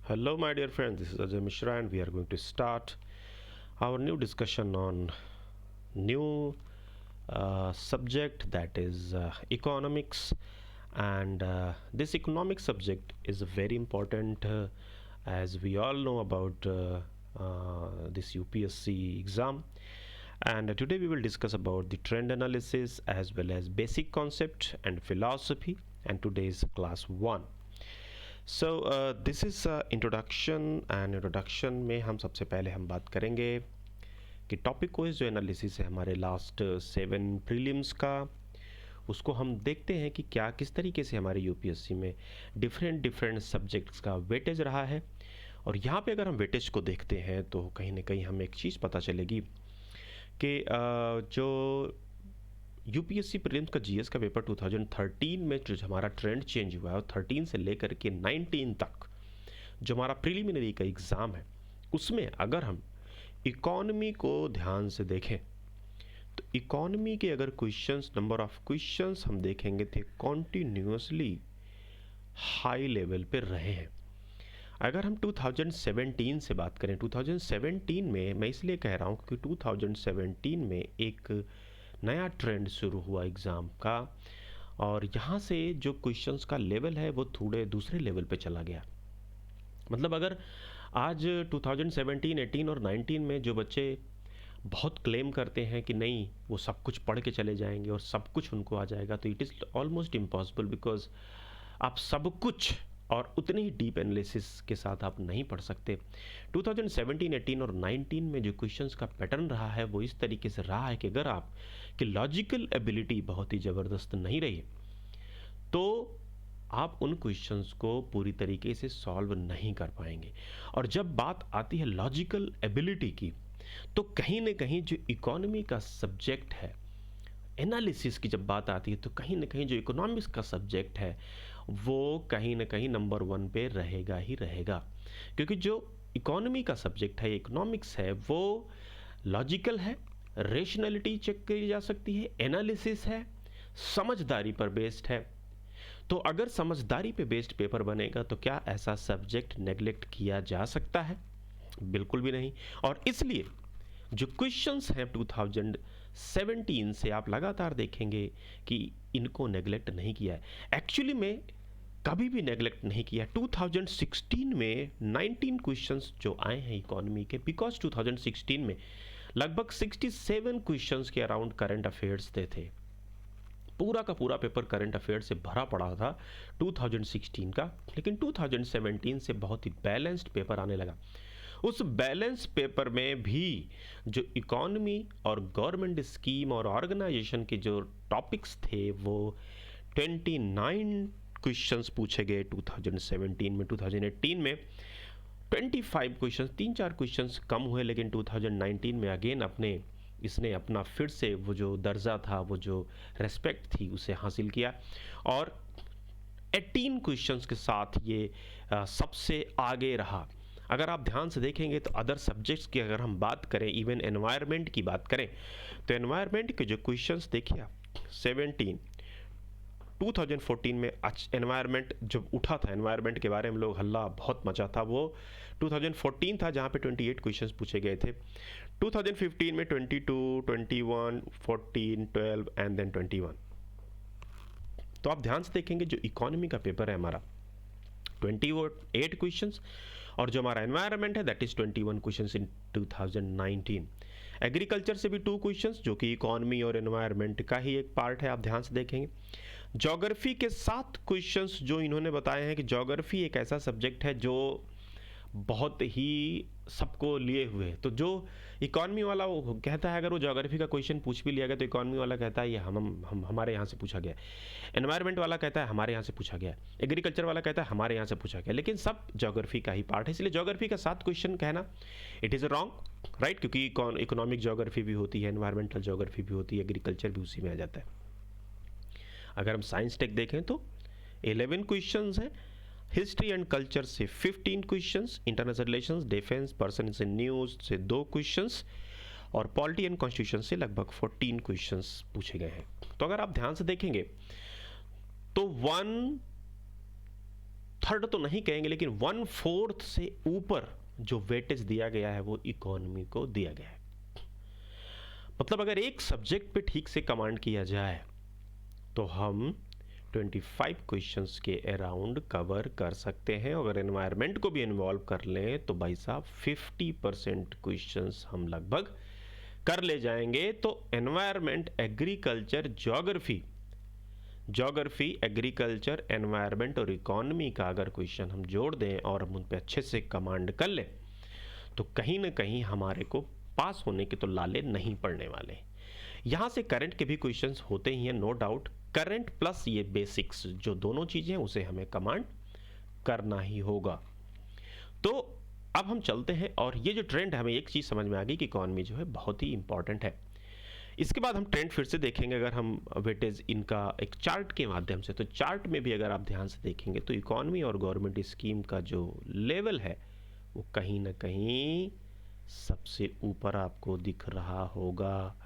Hello, my dear friends. This is Ajay Mishra, and we are going to start our new discussion on new subject that is economics. And this economic subject is very important, as we all know about this UPSC exam. And today we will discuss about the trend analysis as well as basic concept and philosophy. And today is class one. This is introduction and introduction में हम सबसे पहले हम बात करेंगे कि topic wise जो analysis है हमारे लास्ट 7 प्रीलिम्स का, उसको हम देखते हैं कि क्या किस तरीके से हमारे यूपीएससी में डिफरेंट डिफरेंट सब्जेक्ट्स का वेटेज रहा है। और यहाँ पे अगर हम वेटेज को देखते हैं तो कहीं ना कहीं हमें एक चीज़ पता चलेगी कि जो यूपीएससी प्रीलिम्स का जीएस का पेपर 2013 में जो हमारा ट्रेंड चेंज हुआ है, और 13 से लेकर के 19 तक जो हमारा प्रिलिमिनरी का एग्ज़ाम है, उसमें अगर हम इकोनॉमी को ध्यान से देखें तो इकोनॉमी के अगर क्वेश्चंस, नंबर ऑफ क्वेश्चंस हम देखेंगे थे कॉन्टिन्यूसली हाई लेवल पे रहे हैं। अगर हम 2017 से बात करें, 2017 में मैं इसलिए कह रहा हूँ क्योंकि 2017 में एक नया ट्रेंड शुरू हुआ एग्ज़ाम का, और यहाँ से जो क्वेश्चंस का लेवल है वो थोड़े दूसरे लेवल पे चला गया। मतलब अगर आज 2017, 18 और 19 में जो बच्चे बहुत क्लेम करते हैं कि नहीं वो सब कुछ पढ़ के चले जाएंगे और सब कुछ उनको आ जाएगा, तो it is almost impossible, because आप सब कुछ और उतने ही डीप एनालिसिस के साथ आप नहीं पढ़ सकते। 2017, 18 और 19 में जो क्वेश्चंस का पैटर्न रहा है वो इस तरीके से रहा है कि अगर आप की लॉजिकल एबिलिटी बहुत ही ज़बरदस्त नहीं रही तो आप उन क्वेश्चंस को पूरी तरीके से सॉल्व नहीं कर पाएंगे। और जब बात आती है लॉजिकल एबिलिटी की, तो कहीं ना कहीं जो इकोनॉमी का सब्जेक्ट है, एनालिसिस की जब बात आती है, तो कहीं ना कहीं जो इकोनॉमिक्स का सब्जेक्ट है वो कहीं ना कहीं नंबर 1 पे रहेगा ही रहेगा। क्योंकि जो इकोनॉमी का सब्जेक्ट है, इकोनॉमिक्स है, वो लॉजिकल है, रेशनैलिटी चेक की जा सकती है, एनालिसिस है, समझदारी पर बेस्ड है। तो अगर समझदारी पे बेस्ड पेपर बनेगा तो क्या ऐसा सब्जेक्ट नेग्लेक्ट किया जा सकता है? बिल्कुल भी नहीं। और इसलिए जो क्वेश्चंस हैं 2017 से आप लगातार देखेंगे कि इनको नेग्लेक्ट नहीं किया है। एक्चुअली में कभी भी नेग्लेक्ट नहीं किया। 2016 में 19 क्वेश्चंस जो आए हैं इकोनॉमी के, बिकॉज 2016 में लगभग 67 क्वेश्चंस के अराउंड करंट अफेयर्स थे। पूरा का पूरा पेपर करंट अफेयर से भरा पड़ा था 2016 का। लेकिन 2017 से बहुत ही बैलेंस्ड पेपर आने लगा। उस बैलेंस पेपर में भी जो इकोनॉमी और गवर्नमेंट स्कीम और ऑर्गेनाइजेशन के जो टॉपिक्स थे वो 29 क्वेश्चंस पूछे गए 2017 में। 2018 में 25 क्वेश्चंस, 3-4 क्वेश्चंस कम हुए, लेकिन 2019 में अगेन इसने अपना फिर से वो जो दर्जा था, वो जो रेस्पेक्ट थी, उसे हासिल किया और 18 क्वेश्चंस के साथ ये सबसे आगे रहा। अगर आप ध्यान से देखेंगे तो अदर सब्जेक्ट्स की अगर हम बात करें, इवन एनवायरनमेंट की बात करें, तो एनवायरनमेंट के जो क्वेश्चंस देखिए आप, 2014 में एनवायरनमेंट जब उठा था, एनवायरनमेंट के बारे में लोग हल्ला बहुत मचा था, वो 2014 था जहाँ पे 28 क्वेश्चंस पूछे गए थे। 2015 में 22, 21, 14, 12 एंड देन 21। तो आप ध्यान से देखेंगे जो इकोनॉमी का पेपर है हमारा 28 क्वेश्चंस, और जो हमारा एनवायरनमेंट है that is 21 questions in 2019। Agriculture से भी 2 क्वेश्चंस जो कि इकोनॉमी और एनवायरनमेंट का ही एक पार्ट है, आप ध्यान से देखेंगे। ज्योग्राफी के 7 क्वेश्चंस जो इन्होंने बताए हैं कि ज्योग्राफी एक ऐसा सब्जेक्ट है जो बहुत ही सबको लिए हुए है। तो जो इकोनॉमी वाला वो कहता है, अगर वो ज्योग्राफी का क्वेश्चन पूछ भी लिया गया तो इकोनॉमी वाला कहता है ये हम हमारे यहाँ से पूछा गया, एनवायरनमेंट वाला कहता है हमारे यहाँ से पूछा गया, एग्रीकल्चर वाला कहता है हमारे यहाँ से पूछा गया, लेकिन सब ज्योग्राफी का ही पार्ट है। इसलिए ज्योग्राफी का 7 क्वेश्चन कहना इट इज़ रॉन्ग, राइट, क्योंकि इकोनॉमिक ज्योग्राफी भी होती है, एनवायरमेंटल ज्योग्राफी भी होती है, एग्रीकल्चर भी उसी में आ जाता है। अगर हम साइंस टेक देखें तो 11 क्वेश्चंस हैं, हिस्ट्री एंड कल्चर से 15 questions, international relations, defence, person से न्यूज़ से 2 क्वेश्चंस, और पॉलिटी एंड कॉन्स्टिट्यूशन से लगभग 14 क्वेश्चंस पूछे गए हैं। तो अगर आप ध्यान से देखेंगे तो 1 थर्ड तो नहीं कहेंगे, लेकिन 1/4 से ऊपर जो वेटेज दिया गया है वो इकोनॉमी को दिया गया है। मतलब अगर एक सब्जेक्ट पे ठीक से कमांड किया जाए तो हम 25 क्वेश्चंस के अराउंड कवर कर सकते हैं। अगर एनवायरनमेंट को भी इन्वॉल्व कर लें तो भाई साहब 50% क्वेश्चंस हम लगभग कर ले जाएंगे। तो environment, agriculture, geography, agriculture, environment और इकोनॉमी का अगर क्वेश्चन हम जोड़ दें और हम उन पे अच्छे से कमांड कर लें तो कहीं ना कहीं हमारे को पास होने के तो लाले नहीं पड़ने वाले। यहाँ से करंट के भी क्वेश्चंस होते ही हैं, नो डाउट। करंट प्लस ये बेसिक्स जो दोनों चीज़ें हैं उसे हमें कमांड करना ही होगा। तो अब हम चलते हैं, और ये जो ट्रेंड, हमें एक चीज़ समझ में आ गई कि इकॉनमी जो है बहुत ही इंपॉर्टेंट है। इसके बाद हम ट्रेंड फिर से देखेंगे अगर हम वेटेज इनका एक चार्ट के माध्यम से। तो चार्ट में भी अगर आप ध्यान से देखेंगे तो इकॉनमी और गवर्नमेंट स्कीम का जो लेवल है वो कहीं ना कहीं सबसे ऊपर आपको दिख रहा होगा।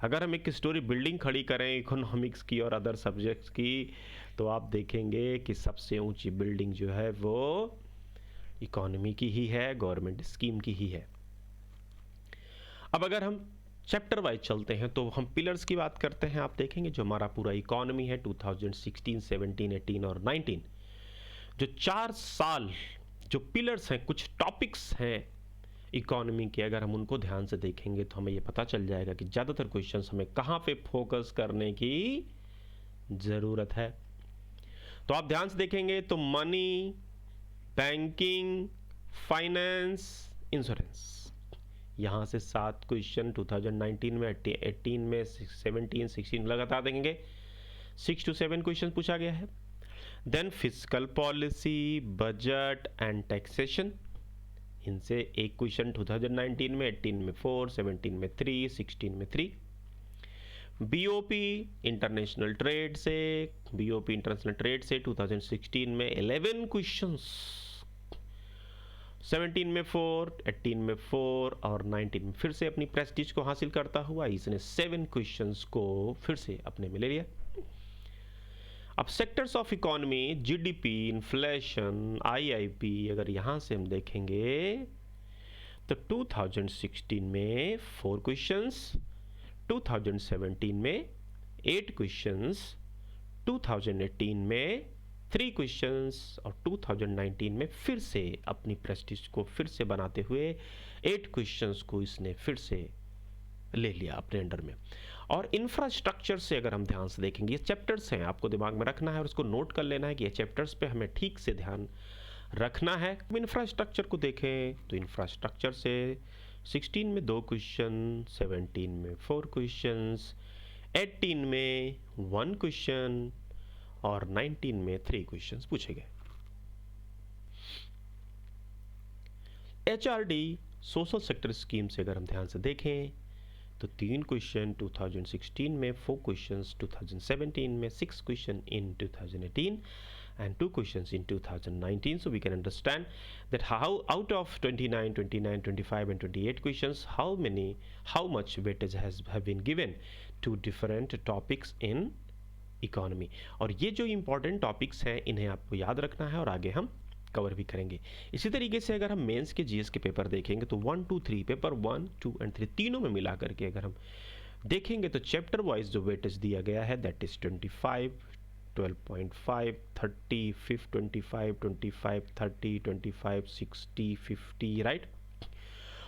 अगर हम एक स्टोरी बिल्डिंग खड़ी करें इकोनॉमिक्स की और अदर सब्जेक्ट्स की तो आप देखेंगे कि सबसे ऊंची बिल्डिंग जो है वो इकोनॉमी की ही है, गवर्नमेंट स्कीम की ही है। अब अगर हम चैप्टर वाइज चलते हैं तो हम पिलर्स की बात करते हैं। आप देखेंगे जो हमारा पूरा इकोनॉमी है 2016, 17, 18 और 19, जो 4 साल जो पिलर्स हैं, कुछ टॉपिक्स हैं इकोनॉमी के, अगर हम उनको ध्यान से देखेंगे तो हमें ये पता चल जाएगा कि ज़्यादातर क्वेश्चंस हमें कहाँ पे फोकस करने की ज़रूरत है। तो आप ध्यान से देखेंगे तो मनी, बैंकिंग, फाइनेंस, इंश्योरेंस, यहाँ से 7 क्वेश्चन 2019 में, 18 में, 17, 16 लगातार देखेंगे 6 to 7 क्वेश्चन पूछा गया है। Then physical policy, budget and taxation, इनसे एक क्वेश्चन 2019 में, 18 में 4, 17 में 3, 16 में 3। बीओपी इंटरनेशनल ट्रेड से, बीओपी इंटरनेशनल ट्रेड से 2016 में 11 क्वेश्चंस, 17 में 4, 18 में 4 और 19 में फिर से अपनी प्रेस्टीज को हासिल करता हुआ इसने 7 क्वेश्चंस को फिर से अपने में ले लिया। अब sectors of economy, GDP, inflation, IIP, अगर यहाँ से हम देखेंगे तो 2016 में 4 क्वेश्चंस, 2017 में 8 क्वेश्चंस, 2018 में 3 क्वेश्चंस और 2019 में फिर से अपनी प्रेस्टीज को फिर से बनाते हुए 8 क्वेश्चंस को इसने फिर से ले लिया अपने अंडर में। और इंफ्रास्ट्रक्चर से अगर हम ध्यान से देखेंगे, ये चैप्टर्स हैं, आपको दिमाग में रखना है और उसको नोट कर लेना है कि ये चैप्टर्स पे हमें ठीक से ध्यान रखना है। इंफ्रास्ट्रक्चर को देखें तो इंफ्रास्ट्रक्चर से 16 में 2 क्वेश्चन, 17 में 4 क्वेश्चंस, 18 में 1 क्वेश्चन और 19 में 3 क्वेश्चंस पूछे गए। एचआरडी सोशल सेक्टर स्कीम से अगर हम ध्यान से देखें तो 3 क्वेश्चन 2016 में, 4 क्वेश्चंस 2017 में, 6 question in 2018 and 2 questions in 2019. So we can understand that how out of 29, 25 and 28 questions, how much weightage have been given to different topics in economy. और ये जो इंपॉर्टेंट टॉपिक्स हैं इन्हें आपको याद रखना है और आगे हम कवर भी करेंगे। इसी तरीके से अगर हम मेंस के जीएस के पेपर देखेंगे तो 1, 2, 3 पेपर 1, 2 एंड 3 तीनों में मिला करके अगर हम देखेंगे तो चैप्टर वाइज जो वेटेज दिया गया है दैट इज 25, 12.5, 30, 25, 25, 30, 25, 60, 50, राइट।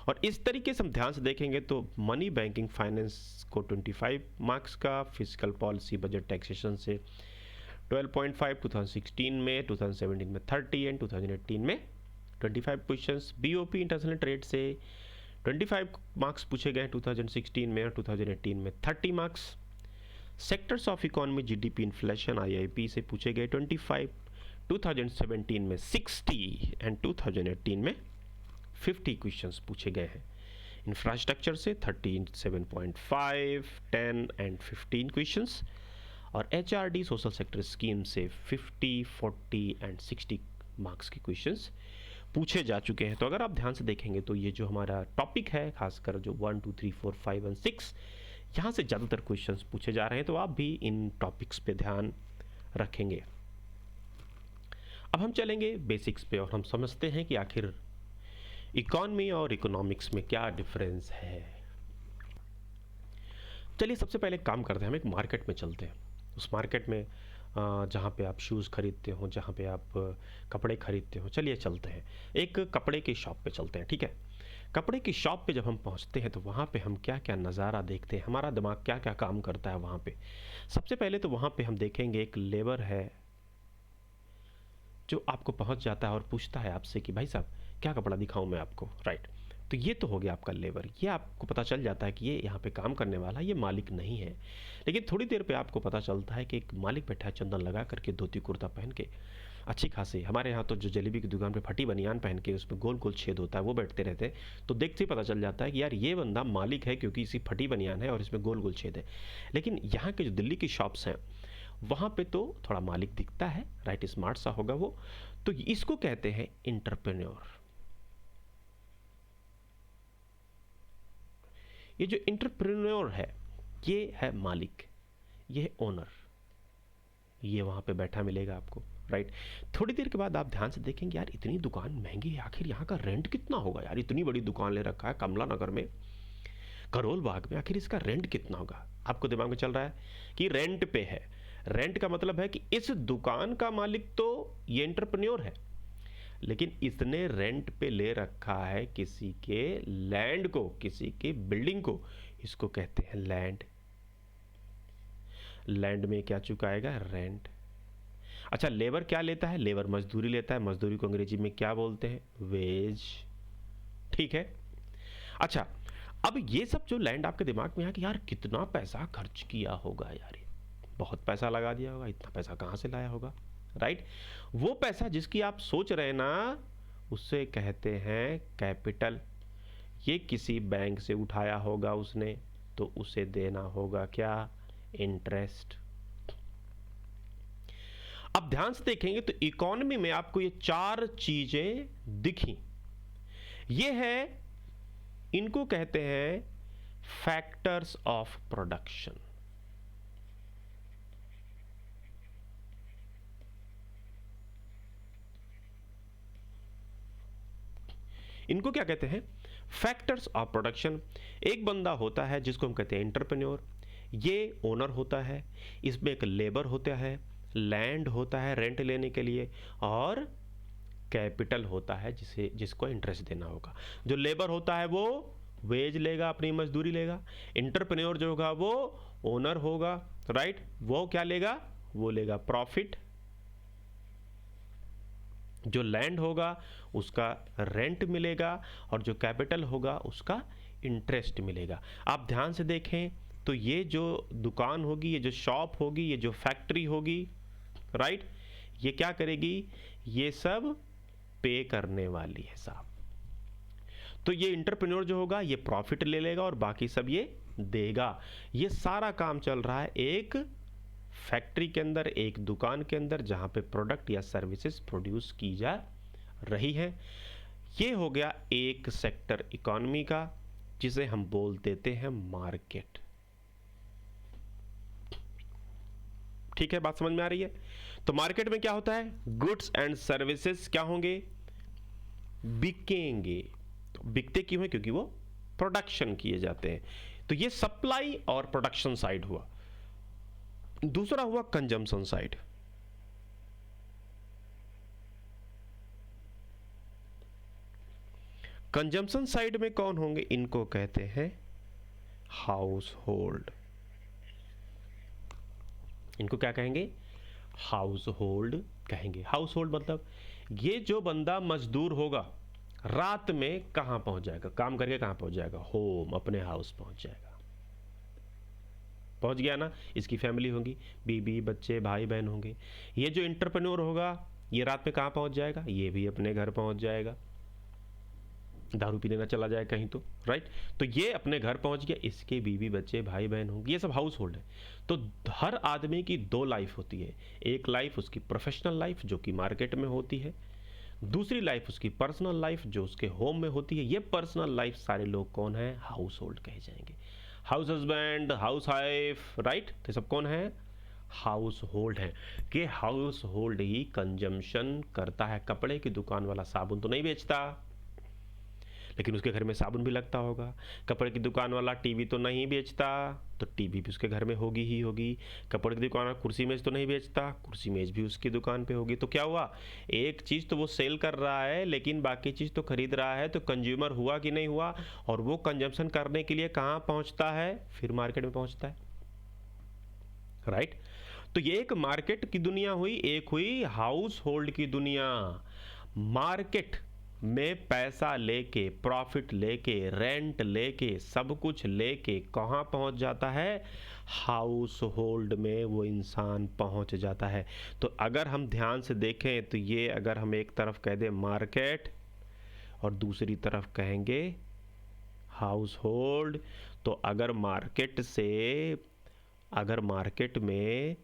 और इस तरीके से हम ध्यान से देखेंगे तो मनी, बैंकिंग, फाइनेंस को 25 मार्क्स का, फिजिकल पॉलिसी, बजट, टैक्सेशन से 12.5 2016 में, 2017 में 30 एंड 2018 में 25 क्वेश्चंस। बीओपी इंटरनेशनल ट्रेड से 25 मार्क्स पूछे गए 2016 में और 2018 में 30 marks. Sectors of economy, GDP, inflation, IIP से पूछे गए 25, 2017 में 60 एंड 2018 में 50 क्वेश्चंस पूछे गए हैं। इंफ्रास्ट्रक्चर से 37.5, 10 एंड 15 क्वेश्चंस और एचआरडी सोशल सेक्टर स्कीम से 50, 40 एंड 60 मार्क्स के क्वेश्चंस पूछे जा चुके हैं। तो अगर आप ध्यान से देखेंगे तो ये जो हमारा टॉपिक है, खासकर जो 1, 2, 3, 4, 5 एंड 6, यहाँ से ज़्यादातर क्वेश्चंस पूछे जा रहे हैं, तो आप भी इन टॉपिक्स पे ध्यान रखेंगे। अब हम चलेंगे बेसिक्स पे और हम समझते हैं कि आखिर इकॉनमी और इकोनॉमिक्स में क्या डिफरेंस है। चलिए सबसे पहले काम करते हैं, हम एक मार्केट में चलते हैं। उस मार्केट में जहाँ पे आप शूज़ खरीदते हो, जहाँ पे आप कपड़े खरीदते हो, चलिए चलते हैं एक कपड़े की शॉप पे चलते हैं, ठीक है। कपड़े की शॉप पे जब हम पहुँचते हैं तो वहाँ पे हम क्या क्या नज़ारा देखते हैं, हमारा दिमाग क्या क्या काम करता है वहाँ पे। सबसे पहले तो वहाँ पे हम देखेंगे एक लेबर है जो आपको पहुँच जाता है और पूछता है आपसे कि भाई साहब क्या कपड़ा दिखाऊं मैं आपको, राइट। तो ये तो हो गया आपका लेबर, ये आपको पता चल जाता है कि ये यहाँ पे काम करने वाला ये मालिक नहीं है। लेकिन थोड़ी देर पे आपको पता चलता है कि एक मालिक बैठा है चंदन लगा करके, धोती कुर्ता पहन के, अच्छी खासी, हमारे यहाँ तो जो जलेबी की दुकान पे फटी बनियान पहन के उसमें गोल गोल छेद होता है वो बैठते रहते हैं। तो देखते ही पता चल जाता है कि यार ये बंदा मालिक है क्योंकि इसी फटी बनियान है और इसमें गोल गोल छेद है। लेकिन यहाँ के जो दिल्ली की शॉप्स हैं वहाँ पे तो थोड़ा मालिक दिखता है, राइट, स्मार्ट सा होगा वो। तो इसको कहते हैं इंटरप्रेन्योर। ये जो इंटरप्रेन्योर है ये है मालिक, ये है ओनर, ये वहाँ पे बैठा मिलेगा आपको, राइट। थोड़ी देर के बाद आप ध्यान से देखेंगे यार इतनी दुकान महंगी है, आखिर यहाँ का रेंट कितना होगा यार, इतनी बड़ी दुकान ले रखा है कमला नगर में, करोल बाग में, आखिर इसका रेंट कितना होगा। आपको दिमाग में चल रहा है कि रेंट पे है। रेंट का मतलब है कि इस दुकान का मालिक तो ये एंटरप्रेन्योर है, लेकिन इसने रेंट पे ले रखा है किसी के लैंड को, किसी की बिल्डिंग को, इसको कहते हैं लैंड। लैंड में क्या चुकाएगा, रेंट। अच्छा लेबर क्या लेता है, लेबर मजदूरी लेता है, मजदूरी को अंग्रेजी में क्या बोलते हैं, वेज, ठीक है। अच्छा अब ये सब जो लैंड आपके दिमाग में है कि यार कितना पैसा खर्च किया होगा यार, बहुत पैसा लगा दिया होगा, इतना पैसा कहाँ से लाया होगा, राइट। वो पैसा जिसकी आप सोच रहे हैं ना उससे कहते हैं कैपिटल। ये किसी बैंक से उठाया होगा उसने तो उसे देना होगा क्या, इंटरेस्ट। अब ध्यान से देखेंगे तो इकोनॉमी में आपको ये चार चीजें दिखी, ये है, इनको कहते हैं फैक्टर्स ऑफ प्रोडक्शन। इनको क्या कहते हैं, फैक्टर्स ऑफ प्रोडक्शन। एक बंदा होता है जिसको हम कहते हैं इंटरप्रेन्योर, ये ओनर होता है, इसमें एक लेबर होता है, लैंड होता है रेंट लेने के लिए, और कैपिटल होता है जिसको इंटरेस्ट देना होगा। जो लेबर होता है वो वेज लेगा, अपनी मजदूरी लेगा। इंटरप्रेन्योर जो होगा वो ओनर होगा, राइट, वो क्या लेगा, वो लेगा प्रॉफिट। जो लैंड होगा उसका रेंट मिलेगा और जो कैपिटल होगा उसका इंटरेस्ट मिलेगा। आप ध्यान से देखें तो ये जो दुकान होगी, ये जो शॉप होगी, ये जो फैक्ट्री होगी, राइट, ये क्या करेगी, ये सब पे करने वाली है साहब। तो ये इंटरप्रेन्योर जो होगा ये प्रॉफिट ले लेगा और बाकी सब ये देगा। ये सारा काम चल रहा है एक फैक्ट्री के अंदर, एक दुकान के अंदर, जहां पे प्रोडक्ट या सर्विसेज प्रोड्यूस की जा रही है। ये हो गया एक सेक्टर इकोनॉमी का जिसे हम बोल देते हैं मार्केट। ठीक है, बात समझ में आ रही है। तो मार्केट में क्या होता है, गुड्स एंड सर्विसेज क्या होंगे, बिकेंगे। तो बिकते क्यों है, क्योंकि वो प्रोडक्शन किए जाते हैं। तो ये सप्लाई और प्रोडक्शन साइड हुआ। दूसरा हुआ कंजम्पशन साइड। कंजम्पशन साइड में कौन होंगे, इनको कहते हैं हाउस होल्ड। इनको क्या कहेंगे, हाउस होल्ड कहेंगे। हाउस होल्ड मतलब ये जो बंदा मजदूर होगा रात में कहां पहुंच जाएगा, काम करके कहां पहुंच जाएगा, होम, अपने हाउस पहुंच जाएगा। पहुंच गया ना, इसकी फैमिली होगी, बीबी बच्चे भाई बहन होंगे। ये जो इंटरप्रेन्योर होगा ये रात में कहां पहुंच जाएगा, ये भी अपने घर पहुंच जाएगा, दारू पीने ना चला जाए कहीं तो, राइट। तो ये अपने घर पहुंच गया, इसके बीवी बच्चे भाई बहन होंगे, ये सब हाउस होल्ड है। तो हर आदमी की दो लाइफ होती है, एक लाइफ उसकी प्रोफेशनल लाइफ जो कि मार्केट में होती है, दूसरी लाइफ उसकी पर्सनल लाइफ जो उसके होम में होती है। ये पर्सनल लाइफ सारे लोग कौन है, हाउस होल्ड कहे जाएंगे। House husband, house wife, right, तो सब कौन है, हाउस होल्ड है, कि हाउस होल्ड ही कंजम्पशन करता है। कपड़े की दुकान वाला साबुन तो नहीं बेचता, लेकिन उसके घर में साबुन भी लगता होगा। कपड़े की दुकान वाला टीवी तो नहीं बेचता, तो टीवी भी उसके घर में होगी ही होगी। कपड़े की दुकान वाला कुर्सी मेज तो नहीं बेचता, कुर्सी मेज भी उसकी दुकान पे होगी। तो क्या हुआ, एक चीज़ तो वो सेल कर रहा है लेकिन बाकी चीज़ तो खरीद रहा है, तो कंज्यूमर हुआ कि नहीं हुआ। और वो कंजम्पशन करने के लिए कहाँ पहुँचता है, फिर मार्केट में पहुँचता है, राइट। तो ये एक मार्केट की दुनिया हुई, एक हुई हाउस होल्ड की दुनिया। मार्केट में पैसा लेके, प्रॉफिट लेके, रेंट लेके, सब कुछ लेके कहाँ पहुंच जाता है, हाउस होल्ड में वो इंसान पहुंच जाता है। तो अगर हम ध्यान से देखें तो ये, अगर हम एक तरफ कह दें मार्केट और दूसरी तरफ कहेंगे हाउस होल्ड, तो अगर मार्केट में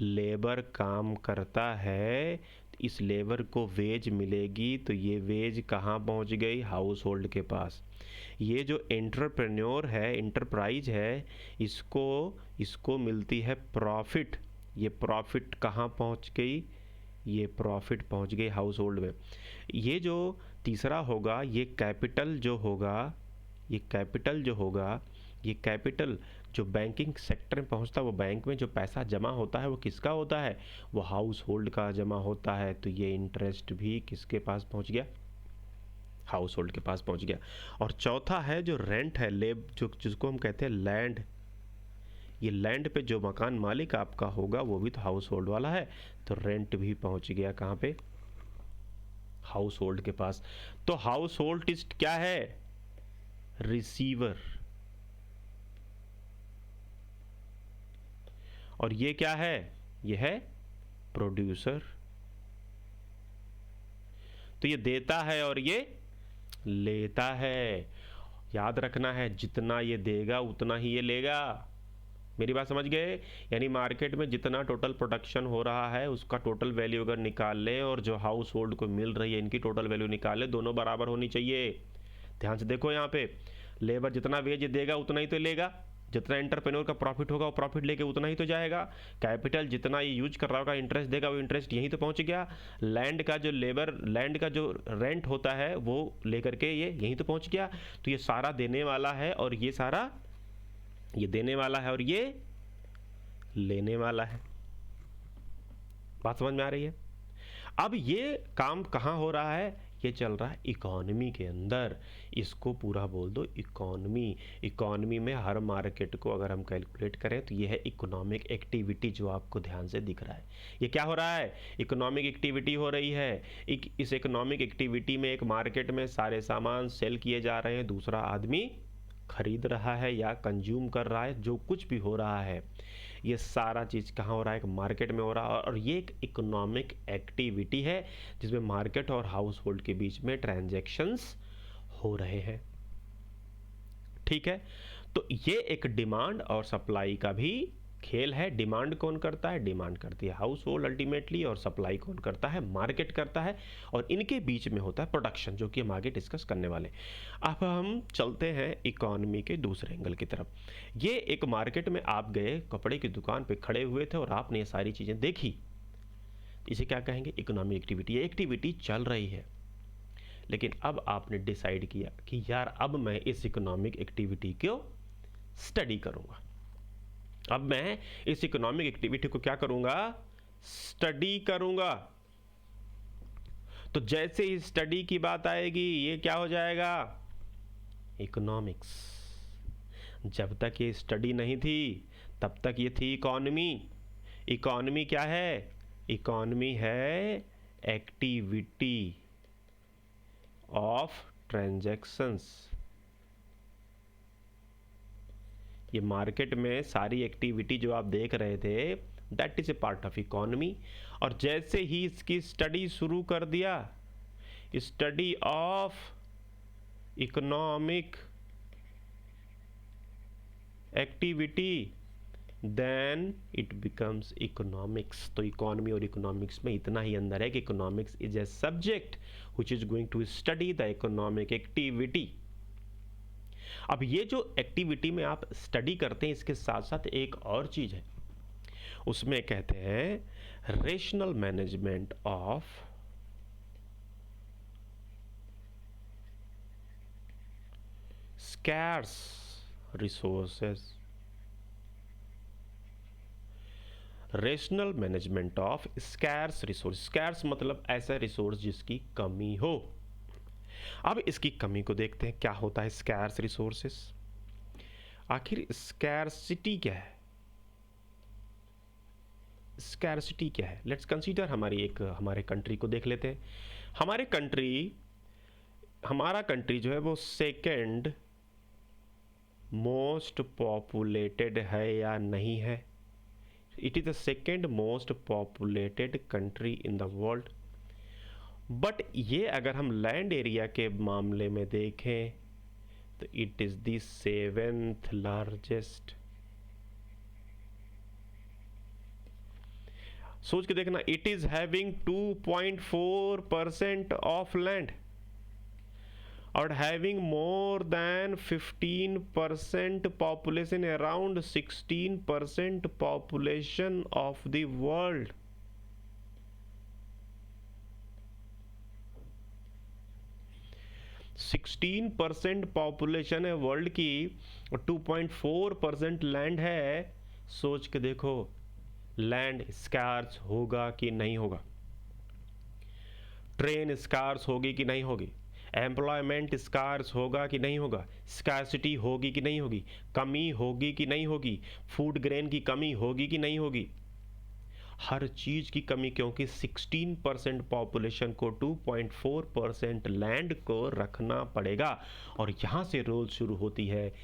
लेबर काम करता है, इस लेबर को वेज मिलेगी, तो ये वेज कहाँ पहुँच गई, हाउस होल्ड के पास। ये जो एंटरप्रेन्योर है, इंटरप्राइज है, इसको मिलती है प्रॉफिट। ये प्रॉफिट कहाँ पहुँच गई, ये प्रॉफिट पहुँच गई हाउस होल्ड में। ये जो तीसरा होगा, ये कैपिटल जो होगा, ये कैपिटल जो बैंकिंग सेक्टर में पहुंचता है, वो बैंक में जो पैसा जमा होता है वो किसका होता है, वो हाउस होल्ड का जमा होता है। तो ये इंटरेस्ट भी किसके पास पहुंच गया, हाउस होल्ड के पास पहुंच गया। और चौथा है जो रेंट है, जिसको हम कहते हैं लैंड। ये लैंड पे जो मकान मालिक आपका होगा वो भी तो हाउस होल्ड वाला है, तो रेंट भी पहुंच गया कहाँ पे, हाउस होल्ड के पास। तो हाउस होल्ड इज क्या है, रिसीवर। और ये क्या है, ये है प्रोड्यूसर। तो ये देता है और ये लेता है। याद रखना है, जितना ये देगा उतना ही ये लेगा। मेरी बात समझ गए। यानी मार्केट में जितना टोटल प्रोडक्शन हो रहा है उसका टोटल वैल्यू अगर निकाल लें और जो हाउस होल्ड को मिल रही है इनकी टोटल वैल्यू निकाल लें, दोनों बराबर होनी चाहिए। ध्यान से देखो, यहाँ पे लेबर जितना वेज देगा उतना ही तो लेगा, जितना एंटरप्रेन्योर का प्रॉफिट होगा वो प्रॉफिट लेके उतना ही तो जाएगा। कैपिटल जितना ये यूज कर रहा होगा, इंटरेस्ट देगा, वो इंटरेस्ट यहीं तो पहुंच गया। लैंड का जो रेंट होता है वो लेकर के ये यहीं तो पहुंच गया। तो ये सारा देने वाला है और ये सारा, ये देने वाला है और ये लेने वाला है। बात समझ में आ रही है। अब ये काम कहाँ हो रहा है, ये चल रहा है इकोनॉमी के अंदर। इसको पूरा बोल दो इकोनॉमी। इकोनॉमी में हर मार्केट को अगर हम कैलकुलेट करें तो ये है इकोनॉमिक एक्टिविटी जो आपको ध्यान से दिख रहा है। ये क्या हो रहा है, इकोनॉमिक एक्टिविटी हो रही है। इस इकोनॉमिक एक्टिविटी में एक मार्केट में सारे सामान सेल किए जा रहे हैं, दूसरा आदमी खरीद रहा है या कंज्यूम कर रहा है। जो कुछ भी हो रहा है ये सारा चीज़ कहाँ हो रहा है, एक मार्केट में हो रहा है। और ये एक इकोनॉमिक एक्टिविटी है जिसमें मार्केट और हाउस होल्ड के बीच में ट्रांजैक्शंस हो रहे हैं। ठीक है, तो ये एक डिमांड और सप्लाई का भी खेल है। डिमांड कौन करता है, डिमांड करती है हाउस होल्ड अल्टीमेटली, और सप्लाई कौन करता है, मार्केट करता है। और इनके बीच में होता है प्रोडक्शन, जो कि हम आगे डिस्कस करने वाले। अब हम चलते हैं इकोनॉमी के दूसरे एंगल की तरफ। ये एक मार्केट में आप गए, कपड़े की दुकान पे खड़े हुए थे और आपने ये सारी चीज़ें देखी, इसे क्या कहेंगे, इकोनॉमिक एक्टिविटी। ये एक्टिविटी चल रही है, लेकिन अब आपने डिसाइड किया कि यार अब मैं इस इकोनॉमिक एक्टिविटी को स्टडी करूंगा। अब मैं इस इकोनॉमिक एक्टिविटी को क्या करूंगा, स्टडी करूंगा। तो जैसे ही स्टडी की बात आएगी ये क्या हो जाएगा, इकोनॉमिक्स। जब तक ये स्टडी नहीं थी तब तक ये थी इकोनॉमी। इकोनॉमी क्या है, इकोनॉमी है एक्टिविटी ऑफ ट्रांजैक्शंस। ये मार्केट में सारी एक्टिविटी जो आप देख रहे थे, that is a part of economy. और जैसे ही इसकी स्टडी शुरू कर दिया, study of economic activity, then it becomes economics. तो इकोनॉमी और इकोनॉमिक्स में इतना ही अंदर है कि economics is a subject which is going to study the economic activity. अब ये जो एक्टिविटी में आप स्टडी करते हैं, इसके साथ साथ एक और चीज़ है, उसमें कहते हैं rational management of scarce resources. Rational management of scarce resource. Scarce मतलब ऐसा रिसोर्स जिसकी कमी हो। अब इसकी कमी को देखते हैं, क्या होता है स्कैर्स रिसोर्सेस। आखिर स्कैर्सिटी क्या है? स्कैर्सिटी क्या है? लेट्स कंसीडर हमारे कंट्री को देख लेते हैं। हमारा कंट्री जो है वो सेकंड मोस्ट पॉपुलेटेड है या नहीं है? It is the second most populated country in the world. But ये अगर हम लैंड एरिया के मामले में देखें तो it is the 7th largest. सोच के देखना, it is having 2.4% of land और having more than 15% population, around 16% population of the world. Sixteen percent population है वर्ल्ड की और 2.4% लैंड है। सोच के देखो, लैंड स्कार्स होगा कि नहीं होगा? ट्रेन स्कार्स होगी कि नहीं होगी? एम्प्लॉयमेंट स्कार्स होगा कि नहीं होगा? स्कार्सिटी होगी कि नहीं होगी? कमी होगी कि नहीं होगी? फूड ग्रेन की कमी होगी कि नहीं होगी? हर चीज़ की कमी, क्योंकि 16% पॉपुलेशन को 2.4% लैंड को रखना पड़ेगा। और यहाँ से रोल शुरू होती है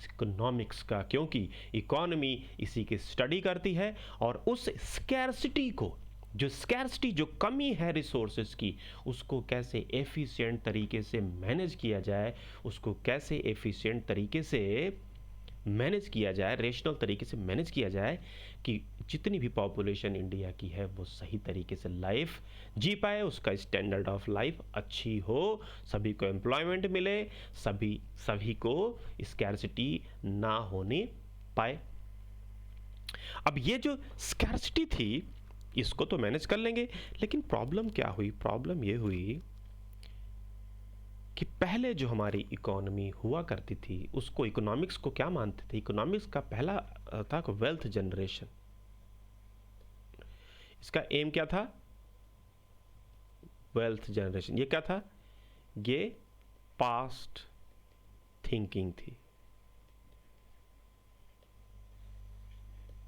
इकोनॉमिक्स का, क्योंकि इकोनॉमी इसी की स्टडी करती है और उस स्कैर्सिटी को, जो कमी है रिसोर्सेज की, उसको कैसे एफिशिएंट तरीके से मैनेज किया जाए, उसको कैसे एफिशिएंट तरीके से मैनेज किया जाए, रेशनल तरीके से मैनेज किया जाए कि जितनी भी पॉपुलेशन इंडिया की है वो सही तरीके से लाइफ जी पाए, उसका स्टैंडर्ड ऑफ लाइफ अच्छी हो, सभी को एम्प्लॉयमेंट मिले, सभी को स्कैर्सिटी ना होने पाए। अब ये जो स्कैर्सिटी थी इसको तो मैनेज कर लेंगे, लेकिन प्रॉब्लम क्या हुई? प्रॉब्लम ये हुई कि पहले जो हमारी इकोनॉमी हुआ करती थी उसको, इकोनॉमिक्स को क्या मानते थे? इकोनॉमिक्स का पहला था वेल्थ जनरेशन। इसका एम क्या था? Wealth generation. ये क्या था? ये पास्ट थिंकिंग थी,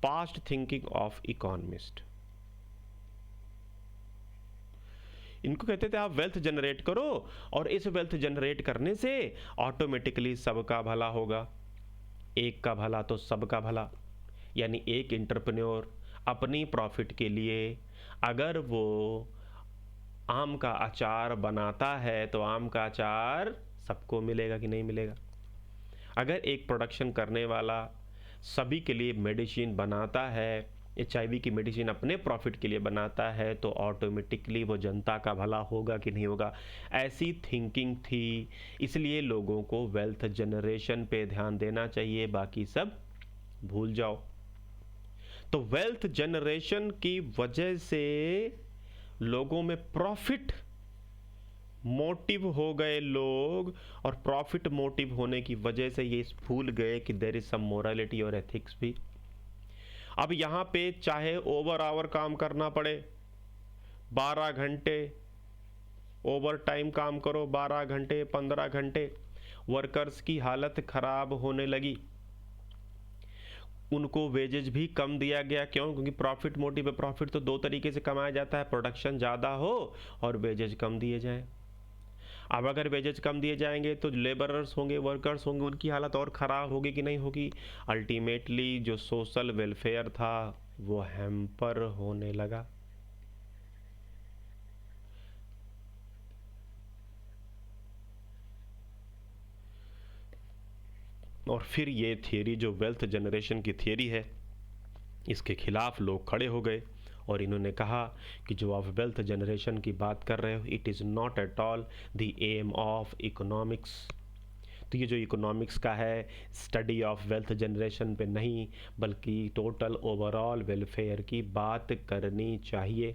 पास्ट थिंकिंग ऑफ इकोनॉमिस्ट। इनको कहते थे आप वेल्थ जनरेट करो और इस वेल्थ जनरेट करने से ऑटोमेटिकली सबका भला होगा। एक का भला तो सबका भला। यानी एक एंटरप्रेन्योर अपनी प्रॉफिट के लिए अगर वो आम का अचार बनाता है तो आम का अचार सबको मिलेगा कि नहीं मिलेगा? अगर एक प्रोडक्शन करने वाला सभी के लिए मेडिसिन बनाता है, HIV की मेडिसिन अपने प्रॉफिट के लिए बनाता है, तो ऑटोमेटिकली वो जनता का भला होगा कि नहीं होगा? ऐसी थिंकिंग थी। इसलिए लोगों को वेल्थ जनरेशन पे ध्यान देना चाहिए, बाकी सब भूल जाओ। तो वेल्थ जनरेशन की वजह से लोगों में प्रॉफिट मोटिव हो गए लोग, और प्रॉफिट मोटिव होने की वजह से ये भूल गए कि देयर इज सम मोरालिटी और एथिक्स भी। अब यहाँ पे चाहे ओवर आवर काम करना पड़े, 12 घंटे ओवर टाइम काम करो, 12 घंटे 15 घंटे, वर्कर्स की हालत खराब होने लगी, उनको वेजेज भी कम दिया गया। क्यों? क्योंकि प्रॉफिट मोटिव है। प्रॉफिट तो दो तरीके से कमाया जाता है, प्रोडक्शन ज़्यादा हो और वेजेज कम दिए जाएं। अब अगर वेजेज कम दिए जाएंगे तो लेबरर्स होंगे, वर्कर्स होंगे, उनकी हालत और ख़राब होगी कि नहीं होगी? अल्टीमेटली जो सोशल वेलफेयर था वो हैम्पर होने लगा। और फिर ये थियरी जो वेल्थ जनरेशन की थियरी है, इसके खिलाफ लोग खड़े हो गए और इन्होंने कहा कि जो आप वेल्थ जनरेशन की बात कर रहे हो, it is not at all the aim of economics. तो ये जो इकोनॉमिक्स का है, स्टडी ऑफ वेल्थ जनरेशन पे नहीं बल्कि टोटल ओवरऑल वेलफेयर की बात करनी चाहिए।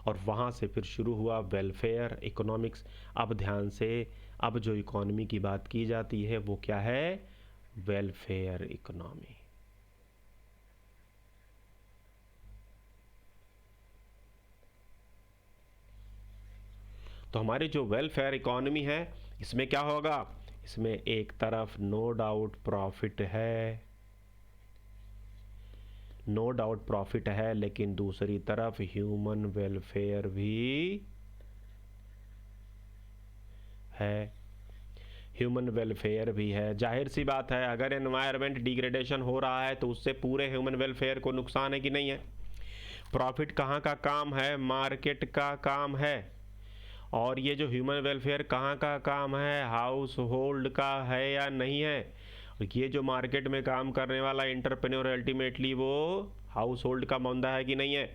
और वहाँ से फिर शुरू हुआ वेलफेयर इकोनॉमिक्स। अब ध्यान से, अब जो इकोनॉमी की बात की जाती है वो क्या है? Welfare economy. तो हमारी जो वेलफेयर इकोनॉमी है इसमें क्या होगा? इसमें एक तरफ नो डाउट प्रॉफिट है, नो डाउट प्रॉफिट है, लेकिन दूसरी तरफ ह्यूमन वेलफेयर भी है, ह्यूमन वेलफेयर भी है। जाहिर सी बात है, अगर एनवायरनमेंट डिग्रेडेशन हो रहा है तो उससे पूरे ह्यूमन वेलफेयर को नुकसान है कि नहीं है? प्रॉफिट कहाँ का काम है? मार्केट का काम है। और ये जो ह्यूमन वेलफेयर कहाँ का काम है? हाउस होल्ड का है या नहीं है? ये जो मार्केट में काम करने वाला एंटरप्रेन्योर अल्टीमेटली वो हाउस होल्ड का बंदा है कि नहीं है?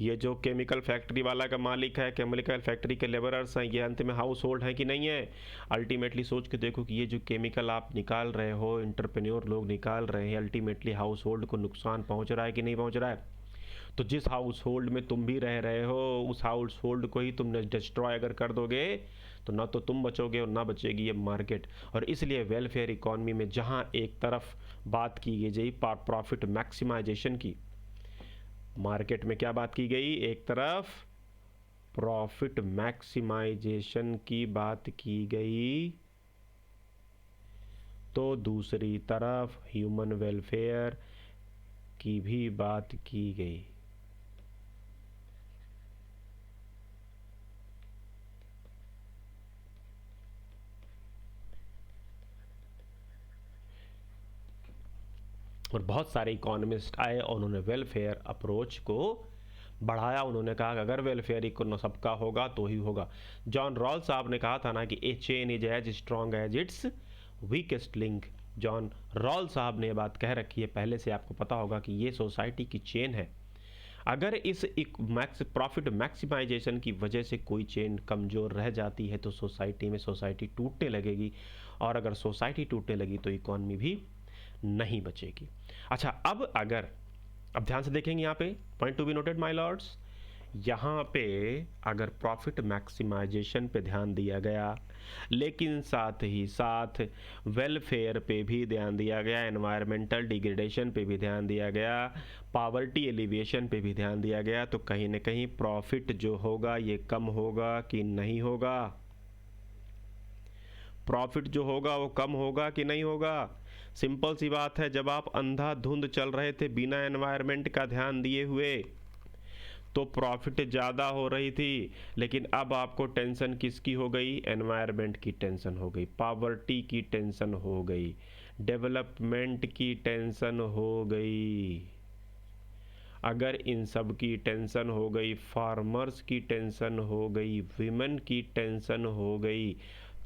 ये जो केमिकल फैक्ट्री वाला का मालिक है, केमिकल फैक्ट्री के लेबरर्स हैं, ये अंत में हाउस होल्ड है कि नहीं है? अल्टीमेटली सोच के देखो कि ये जो केमिकल आप निकाल रहे हो, एंटरप्रेन्योर लोग निकाल रहे हैं, अल्टीमेटली हाउस होल्ड को नुकसान पहुंच रहा है कि नहीं पहुंच रहा है? तो जिस हाउस होल्ड में तुम भी रह रहे हो, उस हाउस होल्ड को ही तुमने डिस्ट्रॉय अगर कर दोगे तो ना तो तुम बचोगे और ना बचेगी ये मार्केट। और इसलिए वेलफेयर इकॉनमी में जहाँ एक तरफ बात की गई प्रॉफिट मैक्सिमाइजेशन की, मार्केट में क्या बात की गई? एक तरफ प्रॉफिट मैक्सिमाइजेशन की बात की गई, तो दूसरी तरफ ह्यूमन वेलफेयर की भी बात की गई। और बहुत सारे इकोनॉमिस्ट आए और उन्होंने वेलफेयर अप्रोच को बढ़ाया। उन्होंने कहा कि अगर वेलफेयर इकोनॉमी सबका होगा तो ही होगा। जॉन रॉल्स साहब ने कहा था ना कि a chain is as strong as its weakest link. John Rawls साहब ने ये बात कह रखी है, पहले से आपको पता होगा कि ये सोसाइटी की चेन है। अगर इस प्रॉफिट मैक्सिमाइजेशन की वजह से कोई चेन कमज़ोर रह जाती है तो सोसाइटी टूटने लगेगी, और अगर सोसाइटी टूटने लगी तो इकॉनमी भी नहीं बचेगी। अच्छा, अब ध्यान से देखेंगे यहाँ पे, point to be noted my Lord's. यहाँ पे अगर प्रॉफिट मैक्सिमाइजेशन पे ध्यान दिया गया, लेकिन साथ ही साथ वेलफेयर पे भी ध्यान दिया गया, एनवायरमेंटल डिग्रेडेशन पे भी ध्यान दिया गया, पावर्टी एलिविएशन पे भी ध्यान दिया गया, तो कहीं ना कहीं प्रॉफिट जो होगा ये कम होगा कि नहीं होगा? प्रॉफिट जो होगा वो कम होगा कि नहीं होगा? सिंपल सी बात है, जब आप अंधाधुंध चल रहे थे बिना एनवायरनमेंट का ध्यान दिए हुए तो प्रॉफिट ज़्यादा हो रही थी, लेकिन अब आपको टेंशन किसकी हो गई? एनवायरनमेंट की टेंशन हो गई, पावर्टी की टेंशन हो गई, डेवलपमेंट की टेंशन हो गई। अगर इन सब की टेंशन हो गई, फार्मर्स की टेंशन हो गई, विमेन की टेंशन हो गई,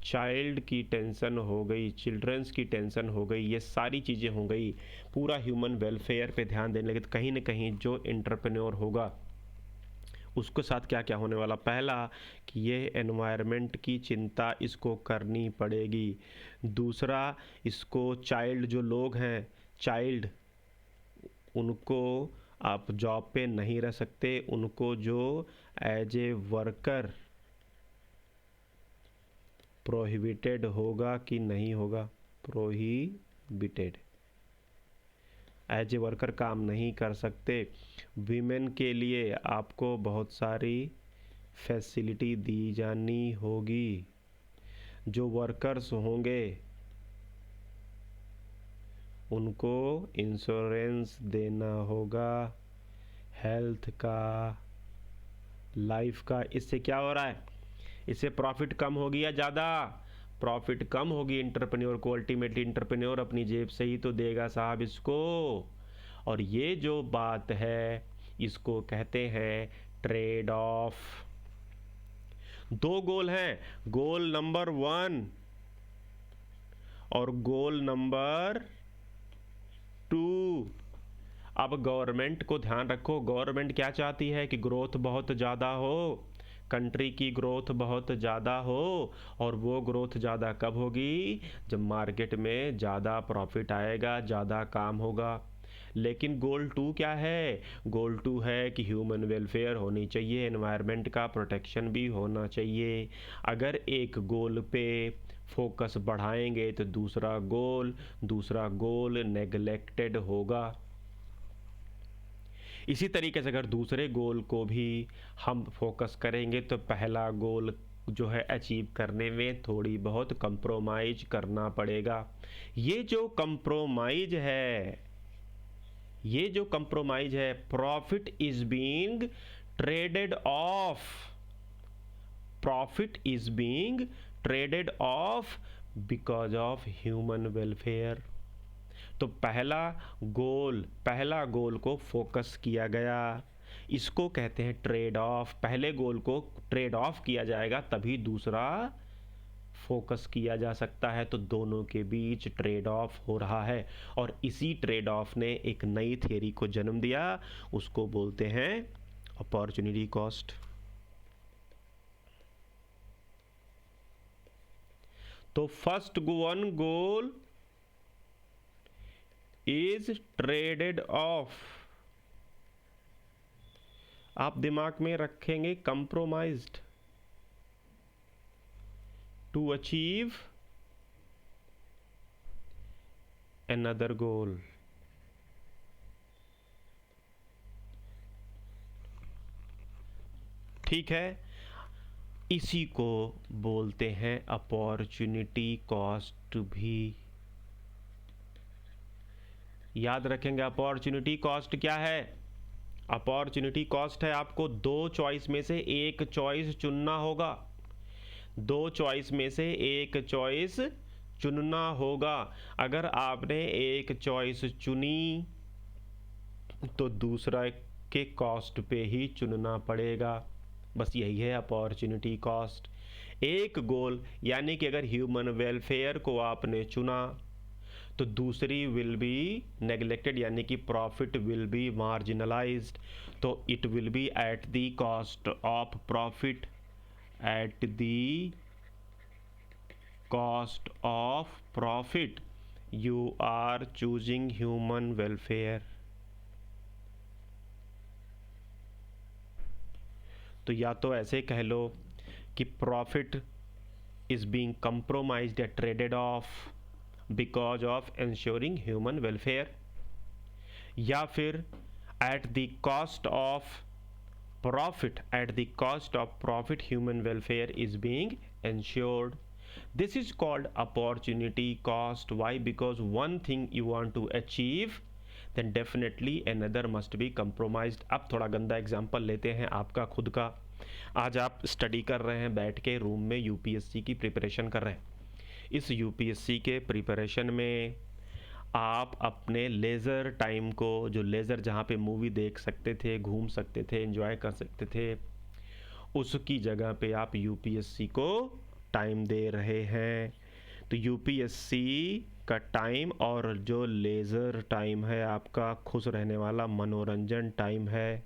चाइल्ड की टेंशन हो गई, चिल्ड्रंस की टेंशन हो गई, ये सारी चीज़ें हो गई, पूरा ह्यूमन वेलफेयर पे ध्यान देने लगे, तो कहीं ना कहीं जो एंटरप्रेन्योर होगा उसके साथ क्या क्या होने वाला? पहला कि ये एनवायरनमेंट की चिंता इसको करनी पड़ेगी। दूसरा, इसको चाइल्ड जो लोग हैं, चाइल्ड, उनको आप जॉब पे नहीं रह सकते, उनको जो एज ए वर्कर प्रोहिबिटेड होगा कि नहीं होगा? प्रोहिबिटेड, एज ए वर्कर काम नहीं कर सकते। वीमेन के लिए आपको बहुत सारी फैसिलिटी दी जानी होगी। जो वर्कर्स होंगे उनको इंश्योरेंस देना होगा, हेल्थ का, लाइफ का। इससे क्या हो रहा है? इससे प्रॉफिट कम होगी या ज़्यादा? प्रॉफिट कम होगी एंटरप्रेन्योर को, अल्टीमेटली एंटरप्रेन्योर अपनी जेब से ही तो देगा साहब इसको। और ये जो बात है इसको कहते हैं ट्रेड ऑफ। दो गोल हैं, गोल नंबर 1 और गोल नंबर 2। अब गवर्नमेंट को ध्यान रखो, गवर्नमेंट क्या चाहती है कि ग्रोथ बहुत ज़्यादा हो, कंट्री की ग्रोथ बहुत ज़्यादा हो, और वो ग्रोथ ज़्यादा कब होगी? जब मार्केट में ज़्यादा प्रॉफिट आएगा, ज़्यादा काम होगा। लेकिन गोल 2 क्या है? गोल 2 है कि ह्यूमन वेलफेयर होनी चाहिए, एनवायरनमेंट का प्रोटेक्शन भी होना चाहिए। अगर एक गोल पे फोकस बढ़ाएंगे तो दूसरा गोल नेगलेक्टेड होगा। इसी तरीके से अगर दूसरे गोल को भी हम फोकस करेंगे तो पहला गोल जो है अचीव करने में थोड़ी बहुत कंप्रोमाइज करना पड़ेगा। ये जो कंप्रोमाइज है, profit is being traded of, profit is being traded off because of human welfare. तो पहला गोल को फोकस किया गया, इसको कहते हैं ट्रेड ऑफ। पहले गोल को ट्रेड ऑफ किया जाएगा तभी दूसरा फोकस किया जा सकता है। तो दोनों के बीच ट्रेड ऑफ हो रहा है, और इसी ट्रेड ऑफ ने एक नई थियरी को जन्म दिया, उसको बोलते हैं अपॉर्चुनिटी कॉस्ट। तो first one goal is traded off, आप दिमाग में रखेंगे compromised to achieve another goal। ठीक है, इसी को बोलते हैं अपॉर्चुनिटी कॉस्ट भी। याद रखेंगे अपॉर्चुनिटी कॉस्ट क्या है? अपॉर्चुनिटी कॉस्ट है आपको दो चॉइस में से एक चॉइस चुनना होगा, दो चॉइस में से एक चॉइस चुनना होगा। अगर आपने एक चॉइस चुनी तो दूसरा के कॉस्ट पे ही चुनना पड़ेगा। बस यही है अपॉर्चुनिटी कॉस्ट। एक गोल यानी कि अगर ह्यूमन वेलफेयर को आपने चुना तो दूसरी विल बी नेग्लेक्टेड, यानी कि प्रॉफिट विल बी मार्जिनलाइज्ड। तो it will be at the cost of profit, at the cost of profit you are choosing human welfare. तो या तो ऐसे कह लो कि प्रॉफिट इज बीइंग कंप्रोमाइज्ड या traded off because of ensuring human welfare, या फिर at the cost of profit, human welfare is being ensured। This is called opportunity cost. Why? Because one thing you want to achieve, then definitely another must be compromised। अब थोड़ा गंदा example लेते हैं आपका खुद का। आज आप स्टडी कर रहे हैं बैठ के रूम में, यूपीएससी की प्रिपरेशन कर रहे हैं। इस यूपीएससी के प्रिपरेशन में आप अपने लेज़र टाइम को, जो लेज़र जहाँ पे मूवी देख सकते थे, घूम सकते थे, एंजॉय कर सकते थे, उसकी जगह पे आप यूपीएससी को टाइम दे रहे हैं। तो यूपीएससी का टाइम और जो लेज़र टाइम है, आपका खुश रहने वाला मनोरंजन टाइम है,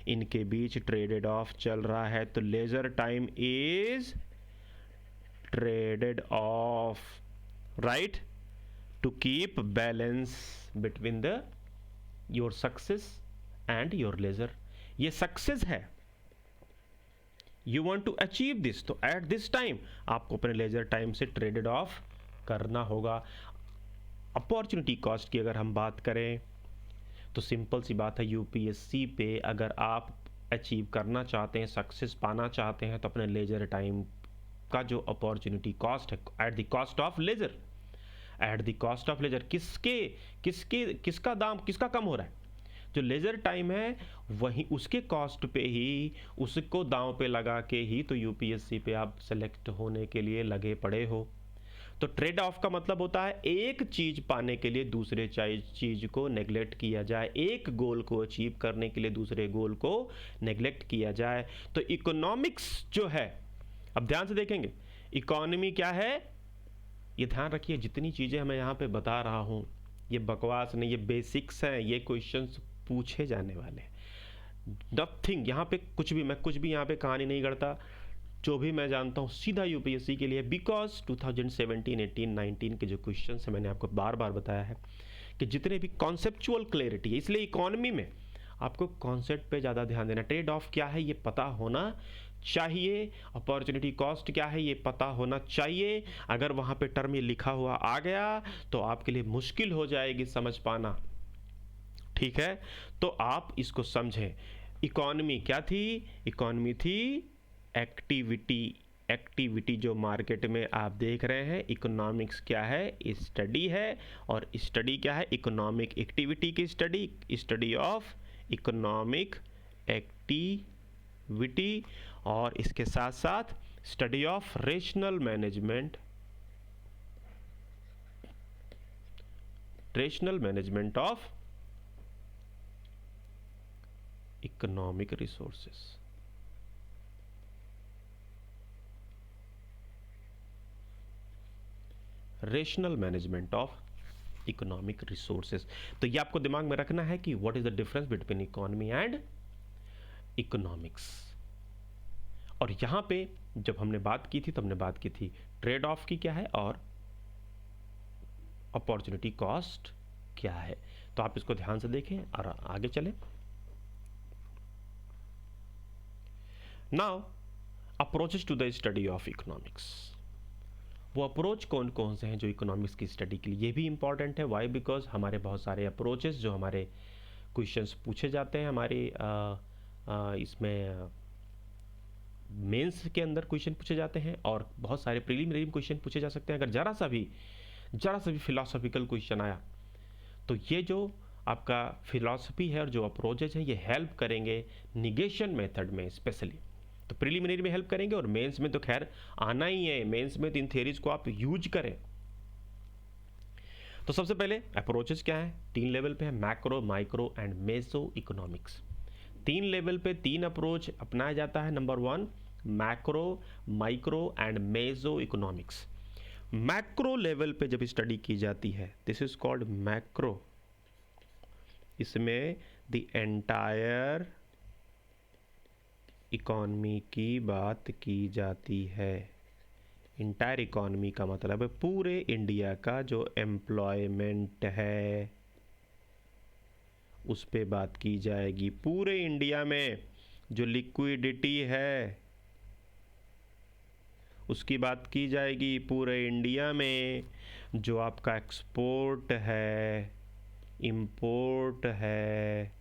इनके बीच ट्रेडेड ऑफ चल रहा है। तो leisure time is traded off, right, to keep balance between the your success and your leisure. ये सक्सेस है, you want to achieve this, तो एट दिस टाइम आपको अपने लेजर टाइम से ट्रेडेड ऑफ करना होगा। अपॉर्चुनिटी कॉस्ट की अगर हम बात करें तो सिंपल सी बात है, यूपीएससी पे अगर आप अचीव करना चाहते हैं, सक्सेस पाना चाहते हैं, तो अपने लेजर टाइम का जो अपॉर्चुनिटी कॉस्ट है, at the cost of leisure, at the cost of leisure, किसका दाम किसका कम हो रहा है? जो लेज़र टाइम है वही उसके कॉस्ट पे ही, उसको दांव पे लगा के ही तो यूपीएससी पे आप सेलेक्ट होने के लिए लगे पड़े हो। तो ट्रेड ऑफ का मतलब होता है एक चीज़ पाने के लिए दूसरे चीज़ को नेग्लेक्ट किया जाए, एक गोल को अचीव करने के लिए दूसरे गोल को नेग्लेक्ट किया जाए। तो इकोनॉमिक्स जो है, अब ध्यान से देखेंगे, इकोनॉमी क्या है, ये ध्यान रखिए, जितनी चीज़ें मैं यहाँ पे बता रहा हूँ ये बकवास नहीं, ये बेसिक्स हैं, ये क्वेश्चंस पूछे जाने वाले हैं। नथिंग, यहाँ पे कुछ भी, मैं कुछ भी यहाँ पे कहानी नहीं करता, जो भी मैं जानता हूँ सीधा यूपीएससी के लिए, बिकॉज 2017, 18, 19 के जो क्वेश्चन है मैंने आपको बार बार बताया है कि जितने भी कॉन्सेप्चुअल क्लैरिटी है, इसलिए इकोनॉमी में आपको कॉन्सेप्ट पे ज़्यादा ध्यान देना, ट्रेड ऑफ क्या है ये पता होना चाहिए, अपॉर्चुनिटी कॉस्ट क्या है ये पता होना चाहिए। अगर वहाँ पे टर्म ये लिखा हुआ आ गया तो आपके लिए मुश्किल हो जाएगी समझ पाना, ठीक है। तो आप इसको समझें। इकोनॉमी क्या थी? इकोनॉमी थी एक्टिविटी, एक्टिविटी जो मार्केट में आप देख रहे हैं। इकोनॉमिक्स क्या है? स्टडी है, और स्टडी क्या है? इकोनॉमिक एक्टिविटी की study, study of economic activity, और इसके साथ साथ study of rational management, rational management of economic resources. Rational management of economic resources. तो ये आपको दिमाग में रखना है कि what is the difference between economy and economics. और यहां पे जब हमने बात की थी तो हमने बात की थी ट्रेड ऑफ की क्या है और अपॉर्चुनिटी कॉस्ट क्या है। तो आप इसको ध्यान से देखें और आगे चलें। Now approaches to the study of economics. वो अप्रोच कौन कौन से हैं जो इकोनॉमिक्स की स्टडी के लिए, ये भी इंपॉर्टेंट है। वाई? बिकॉज हमारे बहुत सारे अप्रोचेस जो हमारे क्वेश्चंस पूछे जाते हैं हमारे इसमें मेंस के अंदर क्वेश्चन पूछे जाते हैं, और बहुत सारे प्रीलिमिनरी क्वेश्चन पूछे जा सकते हैं। अगर ज़रा सा भी फिलोसॉफिकल क्वेश्चन आया तो ये जो आपका फिलॉसफी है और जो अप्रोचेज हैं ये हेल्प करेंगे निगेशन मेथड में स्पेशली। तो प्रीलिमिनरी में हेल्प करेंगे और मेंस में तो खैर आना ही है। मेंस में तो इन थियरीज को आप यूज करें। तो सबसे पहले अप्रोचेस क्या है? 3 लेवल पे है, macro, micro and meso economics. 3 level पे 3 अप्रोच अपनाया जाता है। Number 1 macro, micro and meso economics. Macro level पे जब स्टडी की जाती है, दिस इज कॉल्ड मैक्रो। इसमें द एंटायर इकॉनमी की बात की जाती है। इंटायर इकॉनमी का मतलब है पूरे इंडिया का जो एम्प्लॉयमेंट है उस पे बात की जाएगी। पूरे इंडिया में जो लिक्विडिटी है उसकी बात की जाएगी। पूरे इंडिया में जो आपका एक्सपोर्ट है, इंपोर्ट है,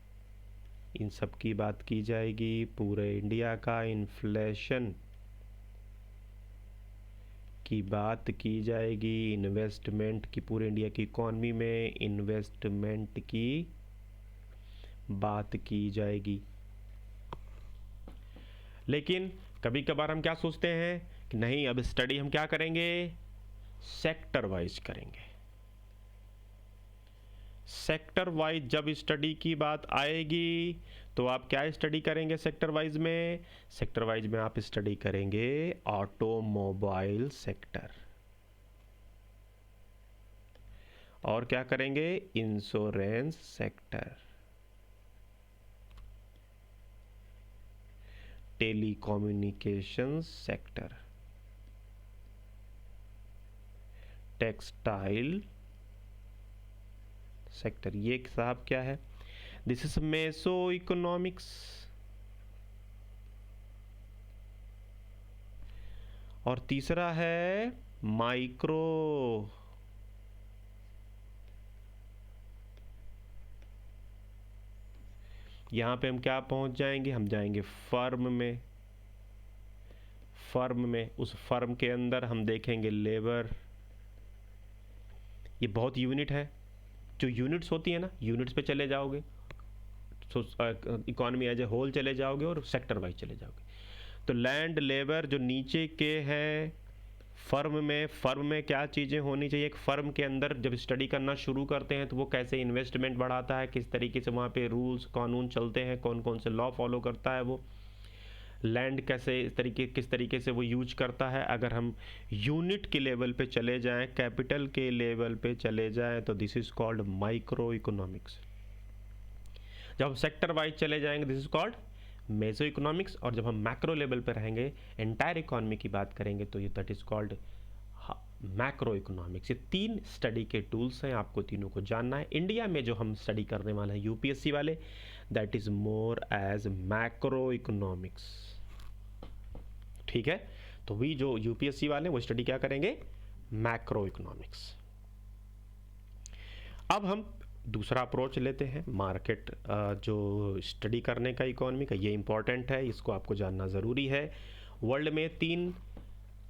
इन सब की बात की जाएगी। पूरे इंडिया का इन्फ्लेशन की बात की जाएगी। इन्वेस्टमेंट की, पूरे इंडिया की इकॉनमी में इन्वेस्टमेंट की बात की जाएगी। लेकिन कभी कभार हम क्या सोचते हैं कि नहीं, अब स्टडी हम क्या करेंगे? सेक्टर वाइज करेंगे। सेक्टर वाइज जब स्टडी की बात आएगी तो आप क्या स्टडी करेंगे सेक्टर वाइज में? सेक्टर वाइज में आप स्टडी करेंगे ऑटोमोबाइल सेक्टर, और क्या करेंगे? Insurance sector, telecommunications sector, textile sector. ये साहब क्या है? This is meso economics. और तीसरा है माइक्रो। यहां पे हम क्या पहुंच जाएंगे? हम जाएंगे फर्म में। फर्म में, उस फर्म के अंदर हम देखेंगे लेबर। ये बहुत यूनिट है, जो यूनिट्स होती है ना, यूनिट्स पे चले जाओगे तो इकॉनमी एज ए होल चले जाओगे और सेक्टर वाइज चले जाओगे। तो लैंड, लेबर जो नीचे के हैं फर्म में क्या चीज़ें होनी चाहिए? एक फर्म के अंदर जब स्टडी करना शुरू करते हैं तो वो कैसे इन्वेस्टमेंट बढ़ाता है, किस तरीके से वहाँ पे रूल्स कानून चलते हैं, कौन कौन से लॉ फॉलो करता है वो, लैंड कैसे किस तरीके से वो यूज करता है। अगर हम यूनिट के लेवल पे चले जाएं, कैपिटल के लेवल पे चले जाएं, तो this is called micro economics. जब हम सेक्टर वाइज चले जाएंगे this is called meso economics, और जब हम मैक्रो लेवल पर रहेंगे एंटायर इकोनॉमी की बात करेंगे तो ये that is called macro economics. ये 3 स्टडी के टूल्स हैं, आपको तीनों को जानना है। इंडिया में जो हम स्टडी करने वाले हैं यूपीएससी वाले, that is more as macro economics, ठीक है। तो वी जो यूपीएससी वाले वो स्टडी क्या करेंगे, मैक्रो इकोनॉमिक्स। अब हम दूसरा अप्रोच लेते हैं मार्केट जो स्टडी करने का इकोनॉमी का, ये इंपॉर्टेंट है, इसको आपको जानना ज़रूरी है। वर्ल्ड में 3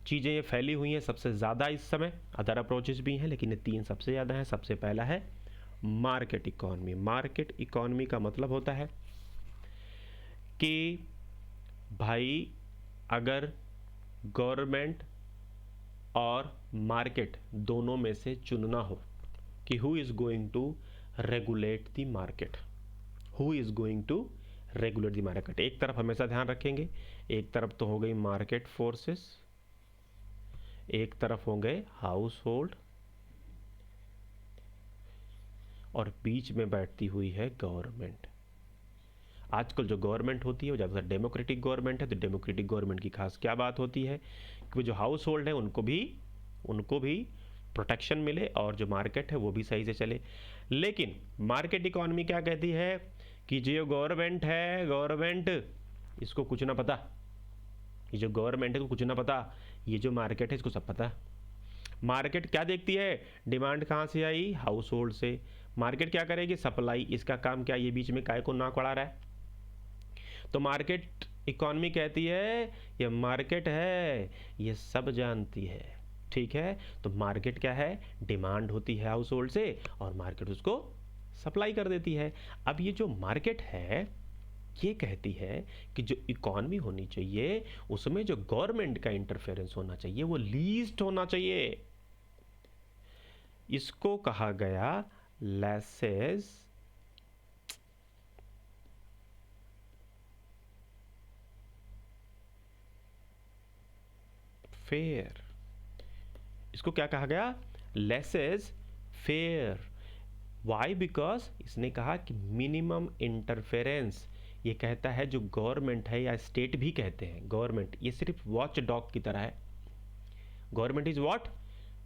चीज़ें ये फैली हुई हैं सबसे ज़्यादा इस समय, अदर अप्रोचेस भी हैं लेकिन ये 3 सबसे ज़्यादा हैं। सबसे पहला है मार्केट इकोनॉमी। मार्केट इकोनॉमी का मतलब होता है कि भाई अगर गवर्नमेंट और मार्केट दोनों में से चुनना हो कि who is going to regulate the market, who is going to regulate the market, एक तरफ हमेशा ध्यान रखेंगे, एक तरफ तो हो गई मार्केट फोर्सेस, एक तरफ हो गए हाउस होल्ड, और बीच में बैठती हुई है गवर्नमेंट। आजकल जो गवर्नमेंट होती है वो ज़्यादातर डेमोक्रेटिक गवर्नमेंट है। तो डेमोक्रेटिक गवर्नमेंट की खास क्या बात होती है कि जो हाउस होल्ड है उनको भी प्रोटेक्शन मिले और जो मार्केट है वो भी सही से चले। लेकिन मार्केट इकोनॉमी क्या कहती है कि जो गवर्नमेंट है, गवर्नमेंट इसको कुछ ना पता, ये जो गवर्नमेंट है इसको कुछ ना पता, ये जो मार्केट है इसको सब पता। मार्केट क्या देखती है, डिमांड कहाँ से आई, हाउस होल्ड से। मार्केट क्या करेगी, सप्लाई, इसका काम क्या, ये बीच में काय को नाक अड़ा रहा है। तो मार्केट इकोनॉमी कहती है ये मार्केट है, ये सब जानती है, ठीक है। तो मार्केट क्या है, डिमांड होती है हाउस होल्ड से और मार्केट उसको सप्लाई कर देती है। अब ये जो मार्केट है ये कहती है कि जो इकोनॉमी होनी चाहिए उसमें जो गवर्नमेंट का इंटरफेरेंस होना चाहिए वो लीस्ट होना चाहिए। इसको कहा गया लेसेस फेयर। इसको क्या कहा गया, लेसेस फेयर। वाई, बिकॉज इसने कहा कि मिनिमम इंटरफेरेंस, ये कहता है जो गवर्नमेंट है या स्टेट भी कहते हैं, गवर्नमेंट ये सिर्फ वॉच डॉग की तरह है। Government is what,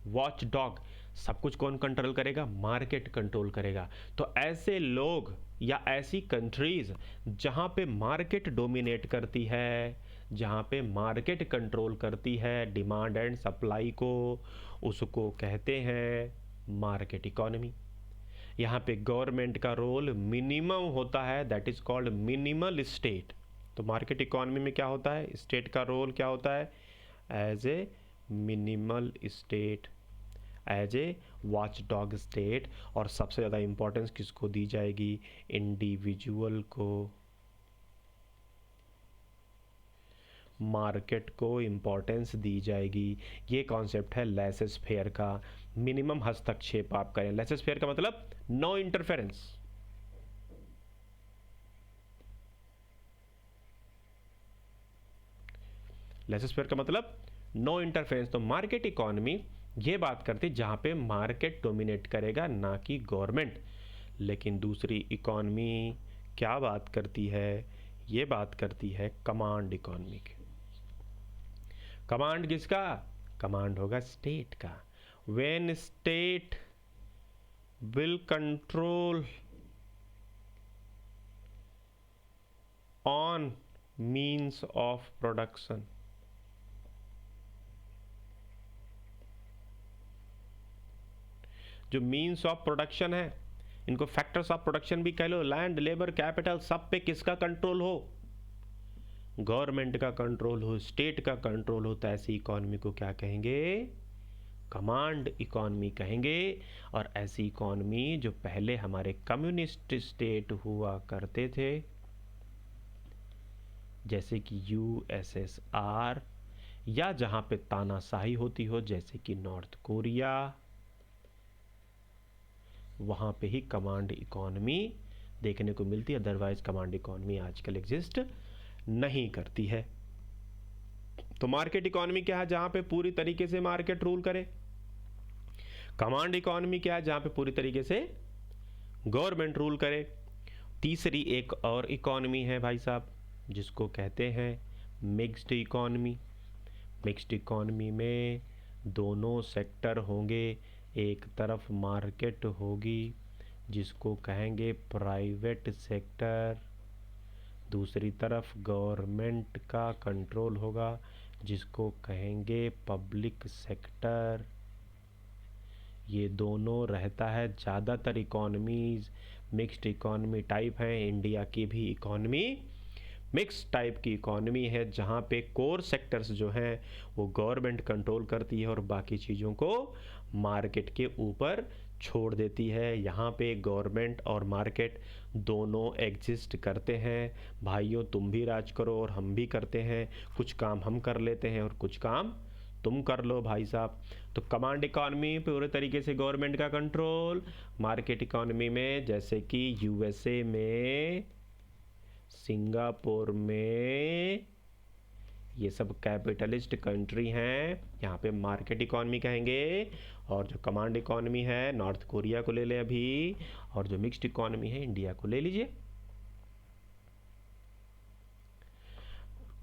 watch dog. सब कुछ कौन कंट्रोल करेगा, मार्केट कंट्रोल करेगा। तो ऐसे लोग या ऐसी कंट्रीज जहां पे मार्केट डोमिनेट करती है, जहां पे मार्केट कंट्रोल करती है डिमांड एंड सप्लाई को, उसको कहते हैं मार्केट इकोनॉमी। यहाँ पे गवर्नमेंट का रोल मिनिमम होता है, that is called minimal state. तो मार्केट इकोनॉमी में क्या होता है, स्टेट का रोल क्या होता है, as a minimal state, as a watchdog state. और सबसे ज़्यादा इंपॉर्टेंस किसको दी जाएगी, इंडिविजुअल को, मार्केट को इंपॉर्टेंस दी जाएगी। ये कॉन्सेप्ट है लेसेस फेयर का। मिनिमम हस्तक्षेप आप करें, लेसेस फेयर का मतलब नो इंटरफेरेंस। लेसेस फेयर का मतलब नो इंटरफेरेंस। तो मार्केट इकोनॉमी ये बात करती जहां पे मार्केट डोमिनेट करेगा ना कि गवर्नमेंट। लेकिन दूसरी इकोनॉमी क्या बात करती है, ये बात करती है कमांड इकोनॉमी की। कमांड किसका, कमांड होगा स्टेट का। When state will control on means of production, जो मीन्स ऑफ प्रोडक्शन है, इनको फैक्टर्स ऑफ प्रोडक्शन भी कह लो, लैंड, लेबर, कैपिटल, सब पे किसका कंट्रोल हो, गवर्नमेंट का कंट्रोल हो, स्टेट का कंट्रोल हो, तो ऐसी इकोनॉमी को क्या कहेंगे, कमांड इकोनॉमी कहेंगे। और ऐसी इकोनॉमी जो पहले हमारे कम्युनिस्ट स्टेट हुआ करते थे, जैसे कि यूएसएसआर, या जहां पे तानाशाही होती हो जैसे कि नॉर्थ कोरिया, वहां पे ही कमांड इकोनॉमी देखने को मिलती है। अदरवाइज कमांड इकोनॉमी आजकल एग्जिस्ट नहीं करती है। तो मार्केट इकोनॉमी क्या है, जहां पे पूरी तरीके से मार्केट रूल करे। कमांड इकोनॉमी क्या है, जहां पे पूरी तरीके से गवर्नमेंट रूल करे। तीसरी एक और इकॉनमी है भाई साहब, जिसको कहते हैं मिक्स्ड इकॉनमी। मिक्स्ड इकॉनमी में दोनों सेक्टर होंगे, एक तरफ मार्केट होगी जिसको कहेंगे प्राइवेट सेक्टर, दूसरी तरफ गवर्नमेंट का कंट्रोल होगा जिसको कहेंगे पब्लिक सेक्टर। ये दोनों रहता है, ज़्यादातर इकॉनमीज़ मिक्स्ड इकॉनमी टाइप है। इंडिया की भी इकॉनमी मिक्स टाइप की इकॉनमी है, जहाँ पे कोर सेक्टर्स जो हैं वो गवर्नमेंट कंट्रोल करती है और बाकी चीज़ों को मार्केट के ऊपर छोड़ देती है। यहाँ पे गवर्नमेंट और मार्केट दोनों एग्जिस्ट करते हैं। भाइयों, तुम भी राज करो और हम भी करते हैं, कुछ काम हम कर लेते हैं और कुछ काम तुम कर लो भाई साहब। तो कमांड इकॉनमी पूरे तरीके से गवर्नमेंट का कंट्रोल, मार्केट इकॉनमी में जैसे कि यूएसए में, सिंगापुर में, ये सब कैपिटलिस्ट कंट्री हैं, यहाँ पे मार्केट इकॉनमी कहेंगे। और जो कमांड इकॉनमी है नॉर्थ कोरिया को ले ले अभी, और जो मिक्स्ड इकॉनमी है इंडिया को ले लीजिए।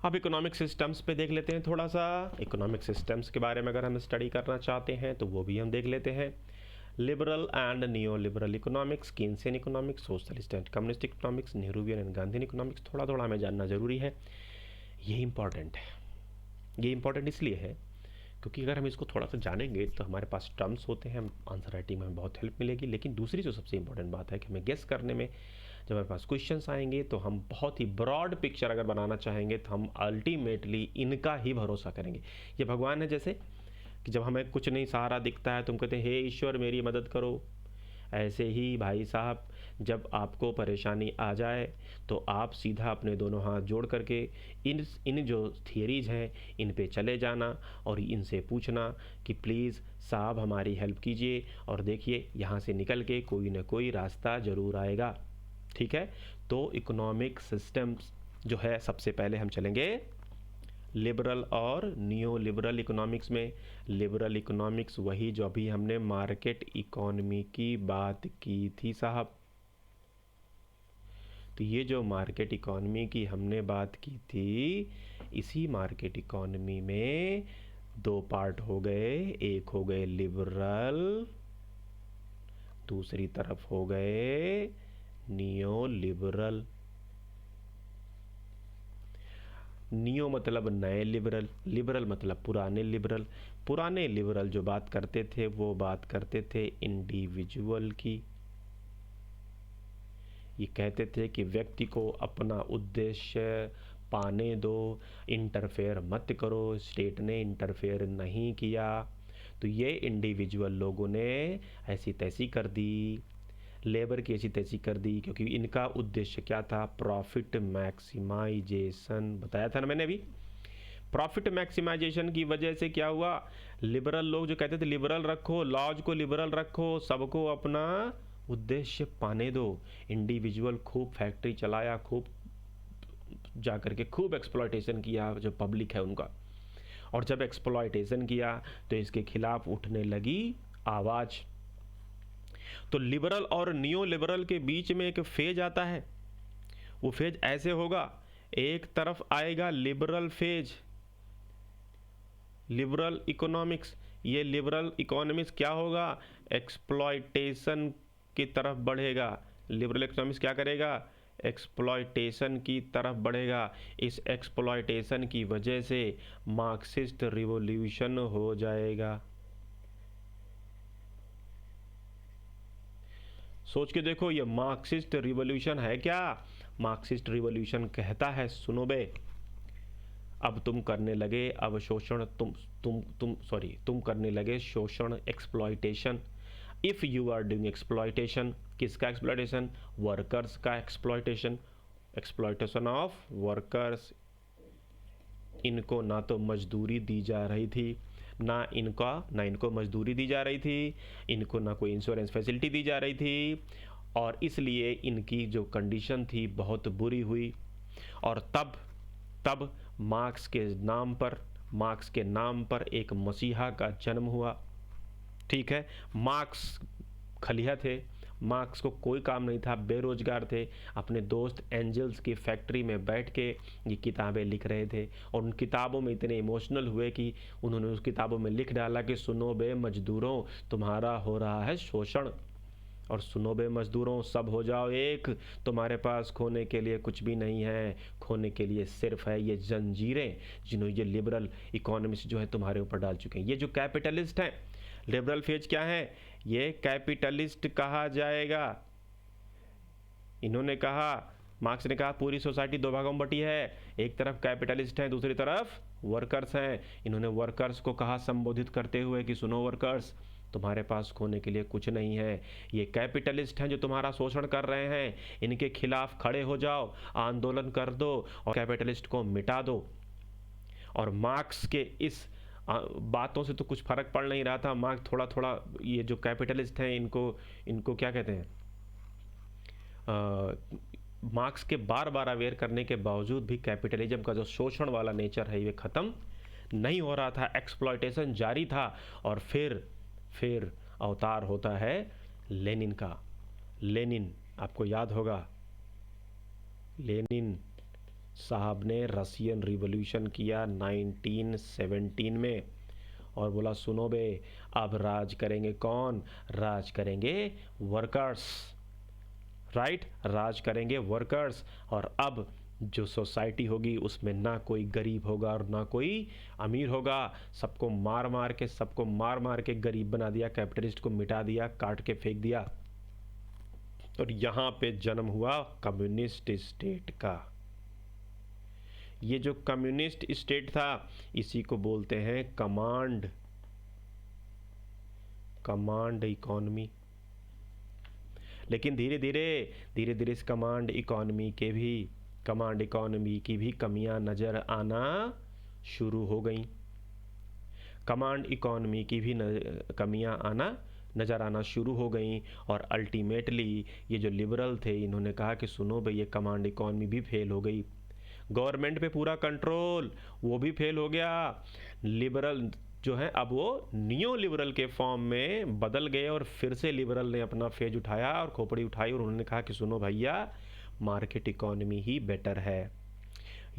अब इकोनॉमिक सिस्टम्स पे देख लेते हैं थोड़ा सा। इकोनॉमिक सिस्टम्स के बारे में अगर हम स्टडी करना चाहते हैं तो वो भी हम देख लेते हैं। Liberal and neo liberal economics, Keynesian economics, socialist and communist economics, Nehruvian and Gandhian economics, थोड़ा थोड़ा हमें जानना ज़रूरी है। ये इंपॉर्टेंट है। ये इंपॉर्टेंट इसलिए है क्योंकि अगर हम इसको थोड़ा सा जानेंगे तो हमारे पास टर्म्स होते हैं, आंसर राइटिंग में हमें बहुत हेल्प मिलेगी। लेकिन दूसरी जो सबसे इंपॉर्टेंट बात है कि हमें गेस करने में जब हमारे पास क्वेश्चंस आएंगे तो हम बहुत ही ब्रॉड पिक्चर अगर बनाना चाहेंगे तो हम अल्टीमेटली इनका ही भरोसा करेंगे। ये भगवान है, जैसे कि जब हमें कुछ नहीं सहारा दिखता है तुम कहते हैं हे ईश्वर मेरी मदद करो। ऐसे ही भाई साहब जब आपको परेशानी आ जाए तो आप सीधा अपने दोनों हाथ जोड़ करके इन जो थियरीज हैं इन पे चले जाना और इनसे पूछना कि प्लीज़ साहब हमारी हेल्प कीजिए, और देखिए यहाँ से निकल के कोई ना कोई रास्ता ज़रूर आएगा। ठीक है, तो इकोनॉमिक सिस्टम्स जो है सबसे पहले हम चलेंगे लिबरल और नियो लिबरल इकोनॉमिक्स में। लिबरल इकोनॉमिक्स वही जो अभी हमने मार्केट इकोनॉमी की बात की थी साहब। तो ये जो मार्केट इकोनॉमी की हमने बात की थी, इसी मार्केट इकोनॉमी में दो पार्ट हो गए। एक हो गए लिबरल, दूसरी तरफ हो गए नियो लिबरल। नियो मतलब नए लिबरल, लिबरल मतलब पुराने लिबरल। पुराने लिबरल जो बात करते थे वो बात करते थे इंडिविजुअल की। ये कहते थे कि व्यक्ति को अपना उद्देश्य पाने दो, इंटरफेयर मत करो। स्टेट ने इंटरफेयर नहीं किया तो ये इंडिविजुअल लोगों ने ऐसी तैसी कर दी, लेबर की ऐसी तैसी कर दी, क्योंकि इनका उद्देश्य क्या था, प्रॉफिट मैक्सिमाइजेशन। बताया था ना मैंने अभी। प्रॉफिट मैक्सिमाइजेशन की वजह से क्या हुआ, लिबरल लोग जो कहते थे लिबरल रखो, लॉज को लिबरल रखो, सबको अपना उद्देश्य पाने दो। इंडिविजुअल खूब फैक्ट्री चलाया, खूब जा करके खूब एक्सप्लॉयटेशन किया जो पब्लिक है उनका, और जब एक्सप्लॉयटेशन किया तो इसके खिलाफ उठने लगी आवाज़। तो लिबरल और नियो लिबरल के बीच में एक फेज आता है। वो फेज ऐसे होगा, एक तरफ आएगा लिबरल फेज, लिबरल इकोनॉमिक्स। ये लिबरल इकोनॉमिक्स क्या होगा, एक्सप्लॉयटेशन की तरफ बढ़ेगा। लिबरल इकोनॉमिक्स क्या करेगा, एक्सप्लॉयटेशन की तरफ बढ़ेगा। इस एक्सप्लॉयटेशन की वजह से मार्क्सिस्ट रिवॉल्यूशन हो जाएगा। सोच के देखो ये मार्क्सिस्ट रिवॉल्यूशन है क्या। मार्क्सिस्ट रिवॉल्यूशन कहता है सुनो बे, अब तुम करने लगे अब शोषण, तुम करने लगे शोषण, exploitation. If you are doing exploitation, किसका एक्सप्लॉयटेशन, वर्कर्स का एक्सप्लॉयटेशन, एक्सप्लॉयटेशन ऑफ वर्कर्स। इनको ना तो मजदूरी दी जा रही थी, ना इनको मजदूरी दी जा रही थी, इनको ना कोई इंश्योरेंस फैसिलिटी दी जा रही थी, और इसलिए इनकी जो कंडीशन थी बहुत बुरी हुई। और तब मार्क्स के नाम पर एक मसीहा का जन्म हुआ। ठीक है, मार्क्स खलिया थे, मार्क्स को कोई काम नहीं था, बेरोजगार थे, अपने दोस्त एंजल्स की फैक्ट्री में बैठ के ये किताबें लिख रहे थे और उन किताबों में इतने इमोशनल हुए कि उन्होंने उस किताबों में लिख डाला कि सुनो बे मजदूरों, तुम्हारा हो रहा है शोषण, और सुनो बे मजदूरों, सब हो जाओ एक, तुम्हारे पास खोने के लिए कुछ भी नहीं है, खोने के लिए सिर्फ है ये जंजीरें जिन्होंने ये लिबरल इकोनॉमिस्ट जो है तुम्हारे ऊपर डाल चुके हैं। ये जो कैपिटलिस्ट हैं, लिबरल फेज क्या है, ये कैपिटलिस्ट कहा जाएगा। इन्होंने कहा, मार्क्स ने कहा पूरी सोसाइटी दो भागों में बटी है, एक तरफ कैपिटलिस्ट हैं, दूसरी तरफ वर्कर्स हैं। इन्होंने वर्कर्स को कहा संबोधित करते हुए कि सुनो वर्कर्स, तुम्हारे पास खोने के लिए कुछ नहीं है, ये कैपिटलिस्ट हैं जो तुम्हारा शोषण कर रहे हैं, इनके खिलाफ खड़े हो जाओ, आंदोलन कर दो और कैपिटलिस्ट को मिटा दो। और मार्क्स के इस बातों से तो कुछ फर्क पड़ नहीं रहा था। मार्क्स थोड़ा थोड़ा ये जो कैपिटलिस्ट हैं इनको क्या कहते हैं, मार्क्स के बार बार अवेयर करने के बावजूद भी कैपिटलिज्म का जो शोषण वाला नेचर है ये ख़त्म नहीं हो रहा था, एक्सप्लॉयटेशन जारी था। और फिर अवतार होता है लेनिन का। लेनिन आपको याद होगा, लेनिन साहब ने रशियन रिवॉल्यूशन किया 1917 में और बोला सुनो बे, अब राज करेंगे कौन, राज करेंगे वर्कर्स, राइट, राज करेंगे वर्कर्स। और अब जो सोसाइटी होगी उसमें ना कोई गरीब होगा और ना कोई अमीर होगा, सबको मार मार के गरीब बना दिया, कैपिटलिस्ट को मिटा दिया, काट के फेंक दिया। और यहाँ पे जन्म हुआ कम्युनिस्ट स्टेट का। ये जो कम्युनिस्ट स्टेट था इसी को बोलते हैं कमांड इकोनॉमी। लेकिन धीरे धीरे इस कमांड इकोनॉमी की भी कमियां नज़र आना शुरू हो गई। कमांड इकोनॉमी की भी कमियां नज़र आना शुरू हो गई और अल्टीमेटली ये जो लिबरल थे इन्होंने कहा कि सुनो भाई, ये कमांड इकोनॉमी भी फेल हो गई, गवर्नमेंट पे पूरा कंट्रोल वो भी फेल हो गया। लिबरल जो है अब वो नियो लिबरल के फॉर्म में बदल गए और फिर से लिबरल ने अपना फेज उठाया और खोपड़ी उठाई और उन्होंने कहा कि सुनो भैया, मार्केट इकोनॉमी ही बेटर है।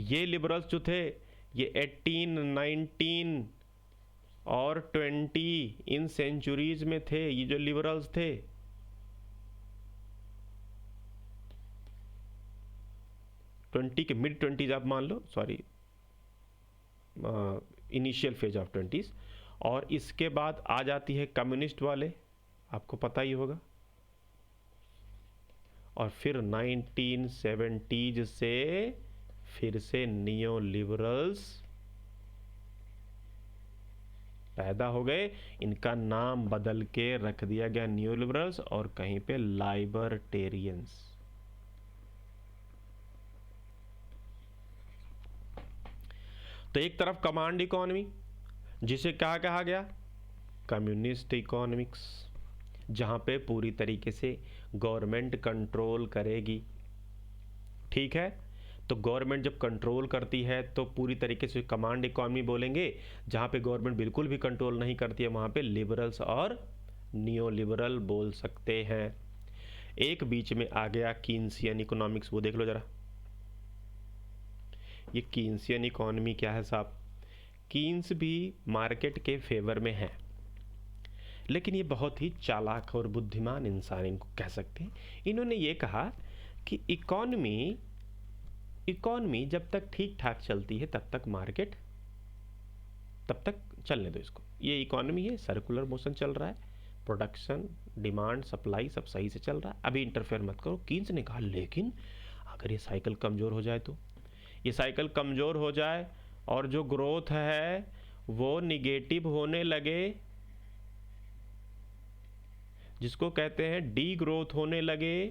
ये लिबरल्स जो थे ये 18, 19 और 20 इन सेंचुरीज में थे। ये जो लिबरल्स थे मिड 20s आप मान लो, sorry initial phase of 20s। और इसके बाद आ जाती है कम्युनिस्ट वाले, आपको पता ही होगा। और फिर 1970s से फिर से नियो लिबरल्स पैदा हो गए। इनका नाम बदल के रख दिया गया नियो लिबरल्स और कहीं पे लाइबर्टेरियंस। तो एक तरफ कमांड इकोनॉमी जिसे क्या कहा गया, कम्युनिस्ट इकोनॉमिक्स, जहाँ पे पूरी तरीके से गवर्नमेंट कंट्रोल करेगी। ठीक है, तो गवर्नमेंट जब कंट्रोल करती है तो पूरी तरीके से कमांड इकोनॉमी बोलेंगे। जहाँ पे गवर्नमेंट बिल्कुल भी कंट्रोल नहीं करती है वहाँ पे लिबरल्स और नियो लिबरल बोल सकते हैं। एक बीच में आ गया कीन्सियन इकोनॉमिक्स, वो देख लो जरा। ये कीन्सियन इकोनॉमी क्या है साहब, कीन्स भी मार्केट के फेवर में है, लेकिन ये बहुत ही चालाक और बुद्धिमान इंसान इनको कह सकते हैं। इन्होंने ये कहा कि इकोनॉमी जब तक ठीक ठाक चलती है तब तक मार्केट, तब तक चलने दो इसको। ये इकोनॉमी है, सर्कुलर मोशन चल रहा है, प्रोडक्शन, डिमांड, सप्लाई सब सही से चल रहा है, अभी इंटरफेयर मत करो। कीन्स ने कहा लेकिन अगर ये साइकिल कमज़ोर हो जाए तो, ये साइकिल कमज़ोर हो जाए और जो ग्रोथ है वो निगेटिव होने लगे, जिसको कहते हैं डी ग्रोथ होने लगे,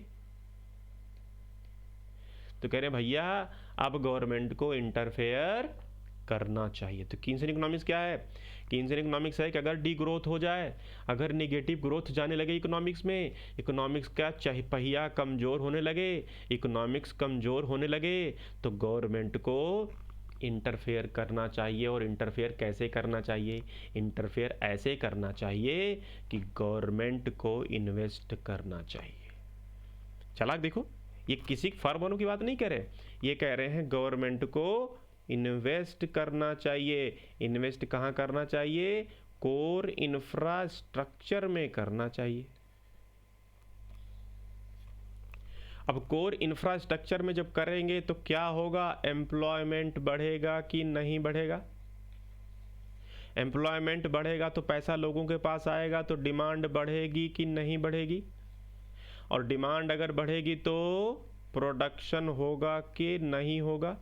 तो कह रहे हैं भैया अब गवर्नमेंट को इंटरफेयर करना चाहिए। तो कीन्सियन इकोनॉमिक्स क्या है, कीन्सियन इकोनॉमिक्स है कि अगर डी ग्रोथ हो जाए, अगर निगेटिव ग्रोथ जाने लगे इकोनॉमिक्स में, इकोनॉमिक्स का पहिया कमज़ोर होने लगे, इकोनॉमिक्स कमज़ोर होने लगे, तो गवर्नमेंट को इंटरफेयर करना चाहिए। और इंटरफेयर कैसे करना चाहिए, इंटरफेयर ऐसे करना चाहिए कि गवर्नमेंट को इन्वेस्ट करना चाहिए। चालाक देखो, ये किसी फर्म की बात नहीं कह रहे, ये कह रहे हैं गवर्नमेंट को इन्वेस्ट करना चाहिए। इन्वेस्ट कहाँ करना चाहिए? कोर इंफ्रास्ट्रक्चर में करना चाहिए। अब कोर इंफ्रास्ट्रक्चर में जब करेंगे तो क्या होगा? एम्प्लॉयमेंट बढ़ेगा कि नहीं बढ़ेगा? एम्प्लॉयमेंट बढ़ेगा तो पैसा लोगों के पास आएगा, तो डिमांड बढ़ेगी कि नहीं बढ़ेगी? और डिमांड अगर बढ़ेगी तो प्रोडक्शन होगा कि नहीं होगा?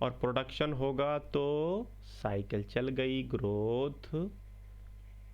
और प्रोडक्शन होगा तो साइकिल चल गई, ग्रोथ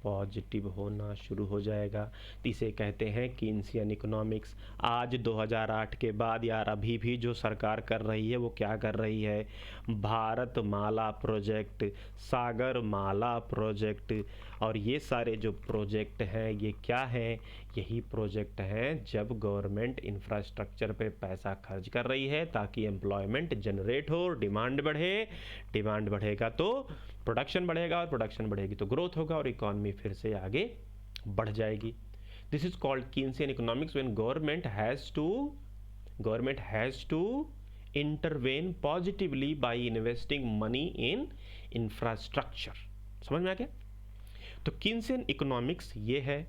पॉजिटिव होना शुरू हो जाएगा। तो इसे कहते हैं कीन्सियन इकोनॉमिक्स। आज 2008 के बाद यार अभी भी जो सरकार कर रही है वो क्या कर रही है? भारत माला प्रोजेक्ट, सागर माला प्रोजेक्ट, और ये सारे जो प्रोजेक्ट हैं ये क्या हैं? यही प्रोजेक्ट हैं जब गवर्नमेंट इंफ्रास्ट्रक्चर पे पैसा खर्च कर रही है ताकि एम्प्लॉयमेंट जनरेट हो, डिमांड बढ़े, डिमांड बढ़ेगा तो प्रोडक्शन बढ़ेगा, और प्रोडक्शन बढ़ेगी तो ग्रोथ होगा, और इकॉनमी फिर से आगे बढ़ जाएगी। This is called Keynesian economics when government has to intervene positively by investing money in infrastructure. समझ में आ गया? तो कीन्सियन इकोनॉमिक्स ये है।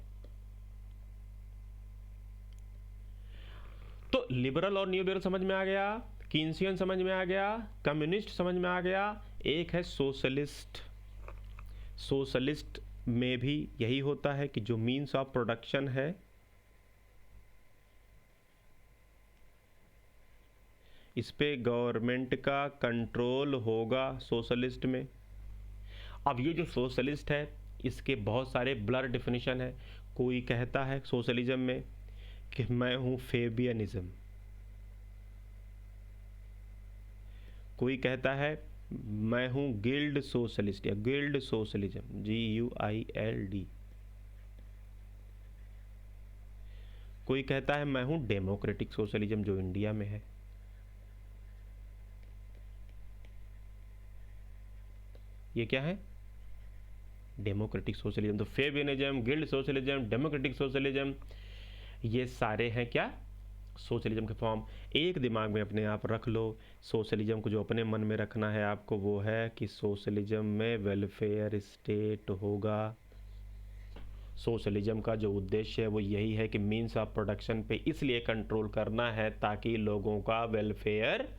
तो लिबरल और न्यू लिबरल समझ में आ गया, कीन्सियन समझ में आ गया, कम्युनिस्ट समझ में आ गया, एक है सोशलिस्ट। सोशलिस्ट में भी यही होता है कि जो मीन्स ऑफ प्रोडक्शन है इस पे गवर्नमेंट का कंट्रोल होगा सोशलिस्ट में। अब ये जो सोशलिस्ट है इसके बहुत सारे ब्लर डेफिनेशन है। कोई कहता है सोशलिज्म में कि मैं हूँ फेबियनिज्म, कोई कहता है मैं हूँ गिल्ड सोशलिस्ट या गिल्ड सोशलिज्म, GUILD। कोई कहता है मैं हूँ डेमोक्रेटिक सोशलिज्म जो इंडिया में है। ये क्या है? Democratic socialism. तो फेबियनिज्म, गिल्ड सोशलिज्म, डेमोक्रेटिक सोशलिज्म, ये सारे हैं क्या? सोशलिज्म के फॉर्म। एक दिमाग में अपने आप रख लो, सोशलिज्म को जो अपने मन में रखना है आपको वो है कि सोशलिज्म में वेलफेयर स्टेट होगा। सोशलिज्म का जो उद्देश्य है वो यही है कि मीन्स ऑफ प्रोडक्शन पे इसलिए कंट्रोल करना है ताकि लोगों का वेलफेयर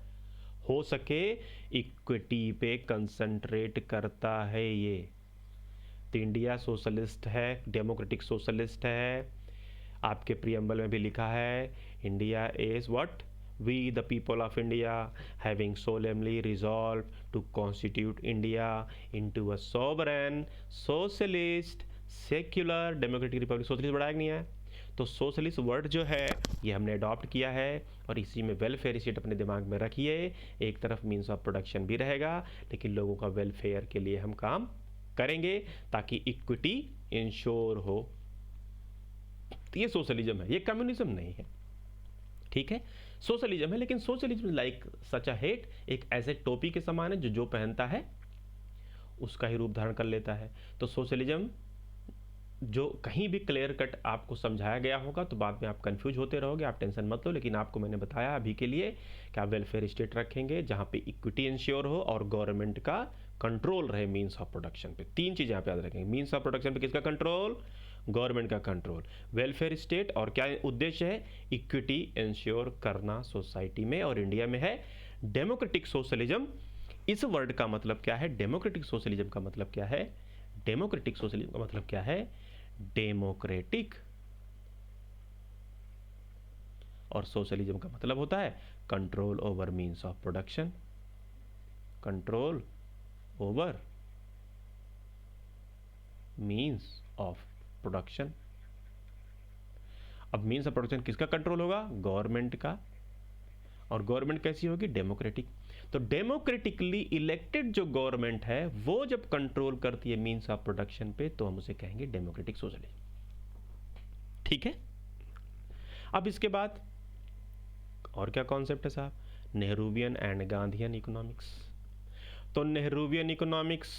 हो सके। इक्विटी पे कंसंट्रेट करता है ये। तो इंडिया सोशलिस्ट है, डेमोक्रेटिक सोशलिस्ट है। आपके प्रियम्बल में भी लिखा है India is what? We the people of India having solemnly resolved to constitute India into a sovereign socialist secular democratic republic. Socialist बढ़ाया नहीं है? तो सोशलिस्ट वर्ड जो है ये हमने अडॉप्ट किया है, और इसी में वेलफेयर स्टेट अपने दिमाग में रखिए। एक तरफ मीन्स ऑफ प्रोडक्शन भी रहेगा लेकिन लोगों का वेलफेयर के लिए हम काम करेंगे ताकि इक्विटी इंश्योर हो। तो ये सोशलिज्म है, ये कम्युनिज्म नहीं है। ठीक है, सोशलिज्म है, लेकिन socialism like such a hate, एक ऐसे टोपी के समान है जो पहनता है उसका ही रूप धारण कर लेता है। तो सोशलिज्म जो कहीं भी क्लियर कट आपको समझाया गया होगा तो बाद में आप कंफ्यूज होते रहोगे, आप टेंशन मत लो। लेकिन आपको मैंने बताया अभी के लिए कि आप वेलफेयर स्टेट रखेंगे जहाँ पे इक्विटी इंश्योर हो और गवर्नमेंट का कंट्रोल रहे मीन्स ऑफ प्रोडक्शन पे। तीन चीज़ें आप याद रखेंगे, मीन्स ऑफ प्रोडक्शन पे किसका कंट्रोल? गवर्नमेंट का कंट्रोल, वेलफेयर स्टेट, और क्या उद्देश्य है? इक्विटी इंश्योर करना सोसाइटी में। और इंडिया में है डेमोक्रेटिक सोशलिज्म। इस वर्ड का मतलब क्या है? डेमोक्रेटिक सोशलिज्म का मतलब क्या है? डेमोक्रेटिक सोशलिज्म का मतलब क्या है? डेमोक्रेटिक, और सोशलिज्म का मतलब होता है control over means of production, control over means of production. अब मीन्स ऑफ प्रोडक्शन किसका कंट्रोल होगा? गवर्नमेंट का। और गवर्नमेंट कैसी होगी? डेमोक्रेटिक। तो डेमोक्रेटिकली इलेक्टेड जो गवर्नमेंट है वो जब कंट्रोल करती है मीन्स ऑफ प्रोडक्शन पे तो हम उसे कहेंगे डेमोक्रेटिक सोशलिज्म। ठीक है, अब इसके बाद और क्या कॉन्सेप्ट है साहब? Nehruvian and Gandhian economics. तो नेहरूवियन इकोनॉमिक्स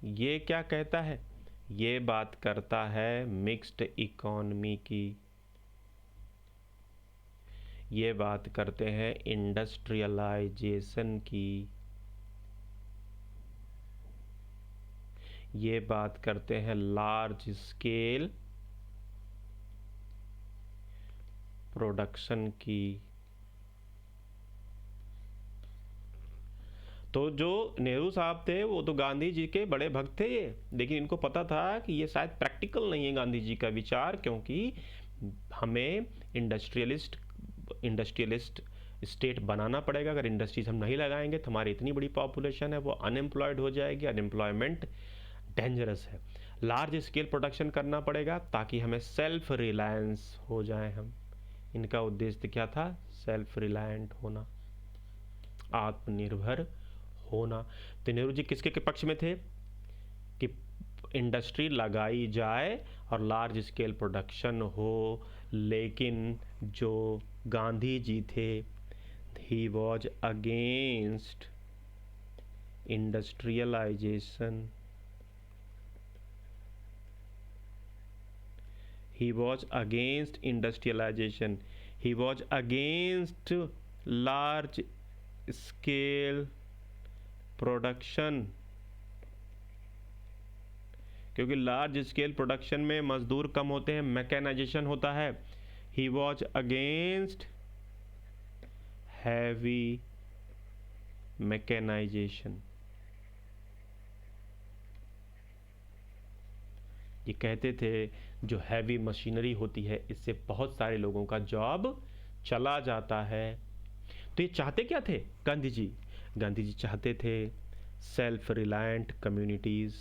ये क्या कहता है? ये बात करता है मिक्स्ड इकोनॉमी की, ये बात करते हैं इंडस्ट्रियलाइजेशन की, ये बात करते हैं लार्ज स्केल प्रोडक्शन की। तो जो नेहरू साहब थे वो तो गांधी जी के बड़े भक्त थे ये, लेकिन इनको पता था कि ये शायद प्रैक्टिकल नहीं है गांधी जी का विचार, क्योंकि हमें इंडस्ट्रियलिस्ट स्टेट बनाना पड़ेगा। अगर इंडस्ट्रीज हम नहीं लगाएंगे तो हमारी इतनी बड़ी पॉपुलेशन है वो अनएम्प्लॉयड हो जाएगी, अनएम्प्लॉयमेंट डेंजरस है। लार्ज स्केल प्रोडक्शन करना पड़ेगा ताकि हमें सेल्फ रिलायंस हो जाए हम। इनका उद्देश्य क्या था? सेल्फ रिलायंट होना, आत्मनिर्भर होना। तो नेहरू जी किसके के पक्ष में थे? कि इंडस्ट्री लगाई जाए और लार्ज स्केल प्रोडक्शन हो। लेकिन जो गांधी जी थे, he was against industrialisation, he was against industrialization, he was against large scale production, क्योंकि लार्ज स्केल प्रोडक्शन में मजदूर कम होते हैं, मैकेनाइजेशन होता है। He was against heavy mechanisation. ये कहते थे जो हैवी मशीनरी होती है इससे बहुत सारे लोगों का जॉब चला जाता है। तो ये चाहते क्या थे गांधी जी? गांधी जी चाहते थे self reliant communities.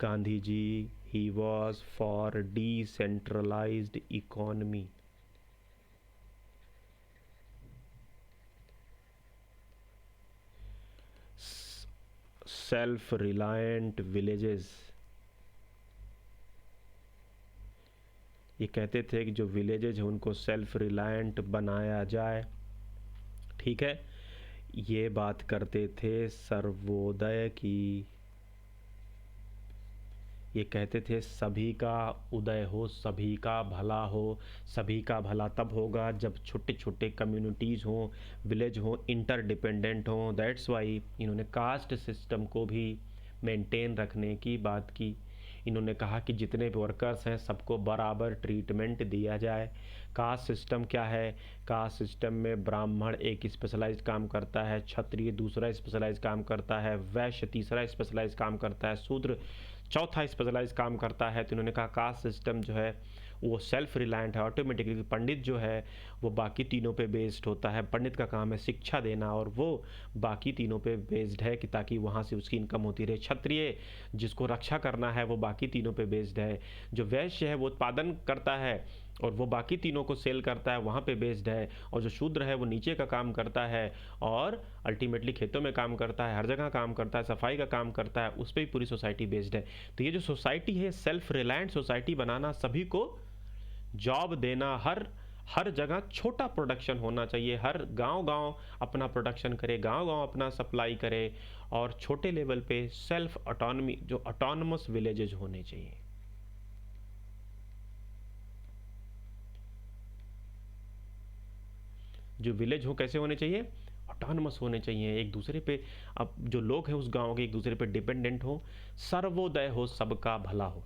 Gandhi ji he was for decentralised economy. Self reliant villages. ये कहते थे कि जो विलेजेज हैं उनको सेल्फ रिलायंट बनाया जाए। ठीक है, ये बात करते थे सर्वोदय की। ये कहते थे सभी का उदय हो, सभी का भला हो। सभी का भला तब होगा जब छोटे छोटे कम्युनिटीज़ हों, विलेज हों, इंटरडिपेंडेंट हों। दैट्स वाई इन्होंने कास्ट सिस्टम को भी मेंटेन रखने की बात की। इन्होंने कहा कि जितने भी वर्कर्स हैं सबको बराबर ट्रीटमेंट दिया जाए। कास्ट सिस्टम क्या है? कास्ट सिस्टम में ब्राह्मण एक स्पेशलाइज्ड काम करता है, क्षत्रिय दूसरा स्पेशलाइज्ड काम करता है, वैश्य तीसरा स्पेशलाइज्ड काम करता है, शूद्र चौथा स्पेशलाइज काम करता है। तो इन्होंने कहा कास्ट सिस्टम जो है वो सेल्फ रिलायंट है ऑटोमेटिकली। पंडित जो है वो बाकी तीनों पे बेस्ड होता है। पंडित का काम है शिक्षा देना और वो बाकी तीनों पे बेस्ड है कि ताकि वहाँ से उसकी इनकम होती रहे। क्षत्रिय जिसको रक्षा करना है वो बाकी तीनों पे बेस्ड है। जो वैश्य है वो उत्पादन करता है और वो बाकी तीनों को सेल करता है, वहाँ पे बेस्ड है। और जो शूद्र है वो नीचे का काम करता है और अल्टीमेटली खेतों में काम करता है, हर जगह काम करता है, सफाई का काम करता है, उस पर ही पूरी सोसाइटी बेस्ड है। तो ये जो सोसाइटी है सेल्फ रिलायंट सोसाइटी बनाना, सभी को जॉब देना, हर जगह छोटा प्रोडक्शन होना चाहिए। हर गांव अपना प्रोडक्शन करे, गांव अपना सप्लाई करे और छोटे लेवल पे सेल्फ ऑटोनॉमी जो ऑटोनमस विलेजेज होने चाहिए। जो विलेज हो कैसे होने चाहिए? ऑटोनमस होने चाहिए, एक दूसरे पे अब जो लोग हैं उस गांव के एक दूसरे पे डिपेंडेंट हो, सर्वोदय हो, सबका भला हो।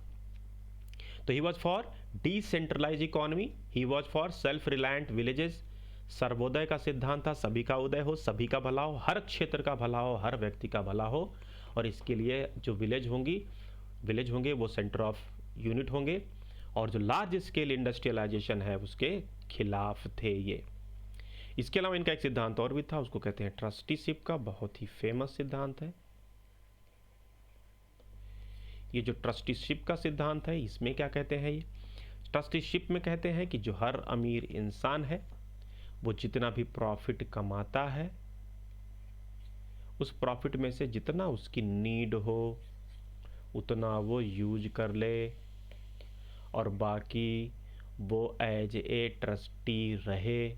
तो he was for decentralise economy, he was for self reliant villages. Sarvodaya का सिद्धांत था सभी का उदय हो, सभी का भला हो, हर क्षेत्र का भला हो, हर व्यक्ति का भला हो। और इसके लिए जो विलेज होंगे वो सेंटर ऑफ यूनिट होंगे। और जो लार्ज स्केल इंडस्ट्रियलाइजेशन है उसके खिलाफ थे ये। इसके अलावा इनका एक सिद्धांत और भी था, उसको कहते हैं ट्रस्टीशिप का, बहुत ही फेमस सिद्धांत है। ये जो ट्रस्टीशिप का सिद्धांत है इसमें क्या कहते हैं? ये ट्रस्टीशिप में कहते हैं कि जो हर अमीर इंसान है वो जितना भी प्रॉफिट कमाता है उस प्रॉफिट में से जितना उसकी नीड हो उतना वो यूज कर ले और बाकी वो एज ए ट्रस्टी रहे।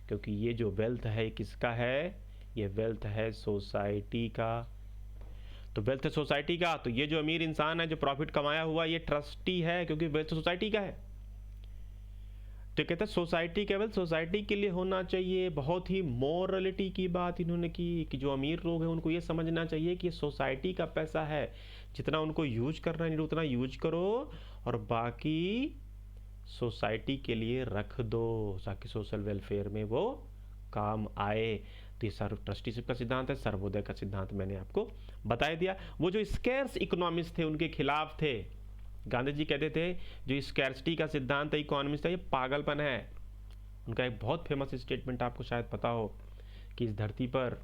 क्योंकि ये जो वेल्थ है किसका है? ये वेल्थ है सोसाइटी का। तो वेल्थ सोसाइटी का, तो ये जो अमीर इंसान है जो प्रॉफिट कमाया हुआ, ये ट्रस्टी है क्योंकि वेल्थ सोसाइटी का है। तो कहते हैं सोसाइटी केवल सोसाइटी के लिए होना चाहिए। बहुत ही मोरलिटी की बात इन्होंने की कि जो अमीर लोग हैं उनको ये समझना चाहिए कि ये सोसाइटी का पैसा है, जितना उनको यूज करना है उतना यूज करो और बाकी सोसाइटी के लिए रख दो ताकि सोशल वेलफेयर में वो काम आए। तो ये सर्व ट्रस्टीशिप का सिद्धांत है, सर्वोदय का सिद्धांत मैंने आपको बता दिया। वो जो स्कैर्स इकोनॉमिस्ट थे उनके खिलाफ थे। गांधी जी कहते थे जो स्कैर्सिटी का सिद्धांत है इकोनॉमिस्ट है ये पागलपन है। उनका एक बहुत फेमस स्टेटमेंट आपको शायद पता हो कि इस धरती पर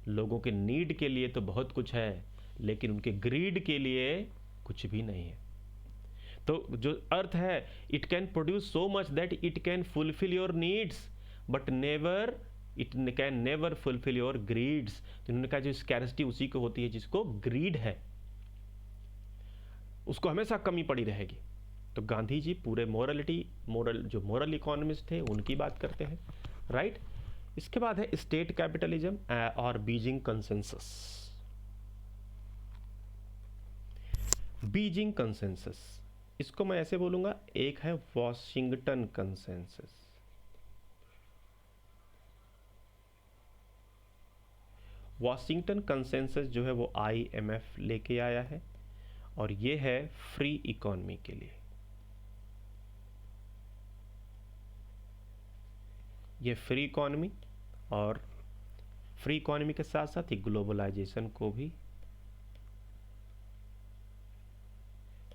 लोगों के नीड के लिए तो बहुत कुछ है लेकिन उनके ग्रीड के लिए कुछ भी नहीं है। तो जो अर्थ है, it can produce so much that it can fulfil your needs but never it can never fulfil your grids. तो उन्होंने कहा जो स्कैरिसिटी उसी को होती है जिसको ग्रीड है, उसको हमेशा कमी पड़ी रहेगी। तो गांधी जी पूरे मोरल मोरल इकोनॉमिस्ट थे उनकी बात करते हैं, राइट। इसके बाद है स्टेट कैपिटलिज्म और बीजिंग कंसेंसस। बीजिंग कंसेंसस, इसको मैं ऐसे बोलूंगा, एक है वॉशिंगटन कंसेंसस। वॉशिंगटन कंसेंसस जो है वो IMF लेके आया है और ये है फ्री इकोनॉमी के लिए। ये फ्री इकोनॉमी और फ्री इकोनॉमी के साथ साथ ही ग्लोबलाइजेशन को भी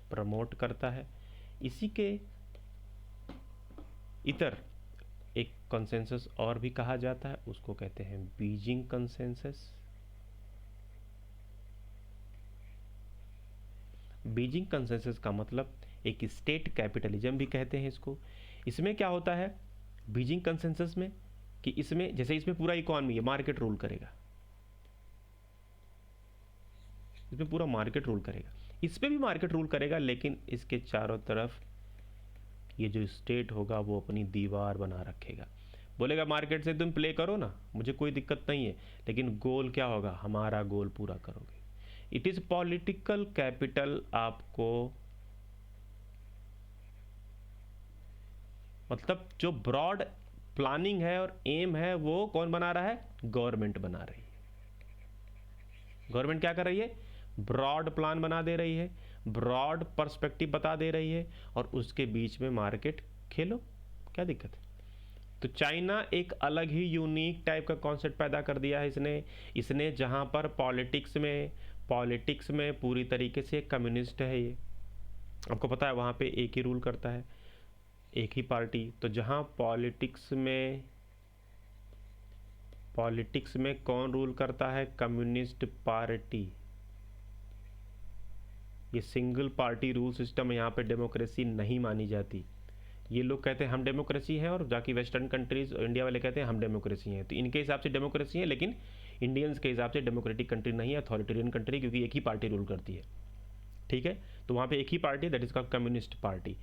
प्रमोट करता है। इसी के इतर एक कंसेंसस और भी कहा जाता है, उसको कहते हैं बीजिंग कंसेंसस। बीजिंग कंसेंसस का मतलब एक स्टेट कैपिटलिज्म भी कहते हैं इसको। इसमें क्या होता है बीजिंग कंसेंसस में कि इसमें जैसे इसमें पूरा इकोनॉमी है, मार्केट रूल करेगा, इसमें पूरा मार्केट रूल करेगा, इस पे भी मार्केट रूल करेगा, लेकिन इसके चारों तरफ ये जो स्टेट होगा वो अपनी दीवार बना रखेगा। बोलेगा मार्केट से तुम प्ले करो ना, मुझे कोई दिक्कत नहीं है, लेकिन गोल क्या होगा, हमारा गोल पूरा करोगे। इट इज पॉलिटिकल कैपिटल आपको, मतलब जो ब्रॉड प्लानिंग है और एम है वो कौन बना रहा है, गवर्नमेंट बना रही है। गवर्नमेंट क्या कर रही है, ब्रॉड प्लान बना दे रही है, ब्रॉड पर्सपेक्टिव बता दे रही है और उसके बीच में मार्केट खेलो, क्या दिक्कत है। तो चाइना एक अलग ही यूनिक टाइप का कॉन्सेप्ट पैदा कर दिया है इसने जहां पर पॉलिटिक्स में पूरी तरीके से कम्युनिस्ट है। ये आपको पता है वहां पे एक ही रूल करता है, एक ही पार्टी। तो जहां पॉलिटिक्स में कौन रूल करता है, कम्युनिस्ट पार्टी। ये सिंगल पार्टी रूल सिस्टम है, यहाँ पे डेमोक्रेसी नहीं मानी जाती। ये लोग कहते हैं हम डेमोक्रेसी हैं और जाके वेस्टर्न कंट्रीज इंडिया वाले कहते हैं हम डेमोक्रेसी हैं। तो इनके हिसाब से डेमोक्रेसी है, लेकिन इंडियंस के हिसाब से डेमोक्रेटिक कंट्री नहीं है, अथॉरिटेरियन कंट्री, क्योंकि एक ही पार्टी रूल करती है, ठीक है। तो वहाँ पे एक ही party, that is called communist party.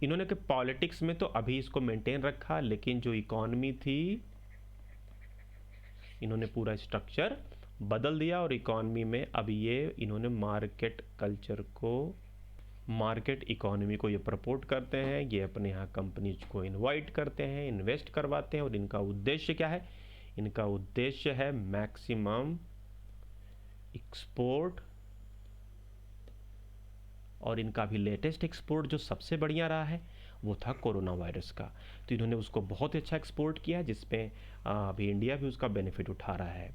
इन्होंने के पॉलिटिक्स में तो अभी इसको मेंटेन रखा, लेकिन जो इकोनॉमी थी इन्होंने पूरा स्ट्रक्चर बदल दिया और इकोनॉमी में अब ये इन्होंने मार्केट कल्चर को, मार्केट इकोनॉमी को ये प्रपोर्ट करते हैं। ये अपने यहाँ कंपनीज को इनवाइट करते हैं, इन्वेस्ट करवाते हैं और इनका उद्देश्य क्या है, इनका उद्देश्य है मैक्सिमम एक्सपोर्ट। और इनका भी लेटेस्ट एक्सपोर्ट जो सबसे बढ़िया रहा है वो था कोरोना वायरस का। तो इन्होंने उसको बहुत अच्छा एक्सपोर्ट किया, जिसमें अभी इंडिया भी उसका बेनिफिट उठा रहा है।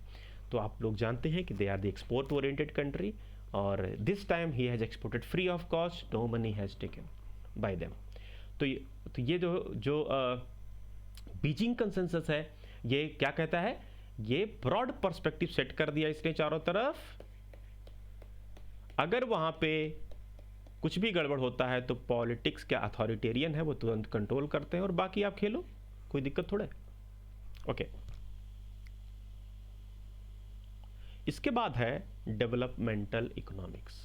तो आप लोग जानते हैं कि they are the export oriented country और this time he has exported free of cost, no money has taken by them. तो ये जो बीजिंग कंसेंसस है ये क्या कहता है, ये ब्रॉड पर्सपेक्टिव सेट कर दिया इसने चारों तरफ। अगर वहाँ पे कुछ भी गड़बड़ होता है तो पॉलिटिक्स के अथॉरिटेरियन है वो तुरंत कंट्रोल करते हैं और बाकी आप खेलो, कोई दिक्कत थोड़ा है, ओके। इसके बाद है डेवलपमेंटल इकोनॉमिक्स।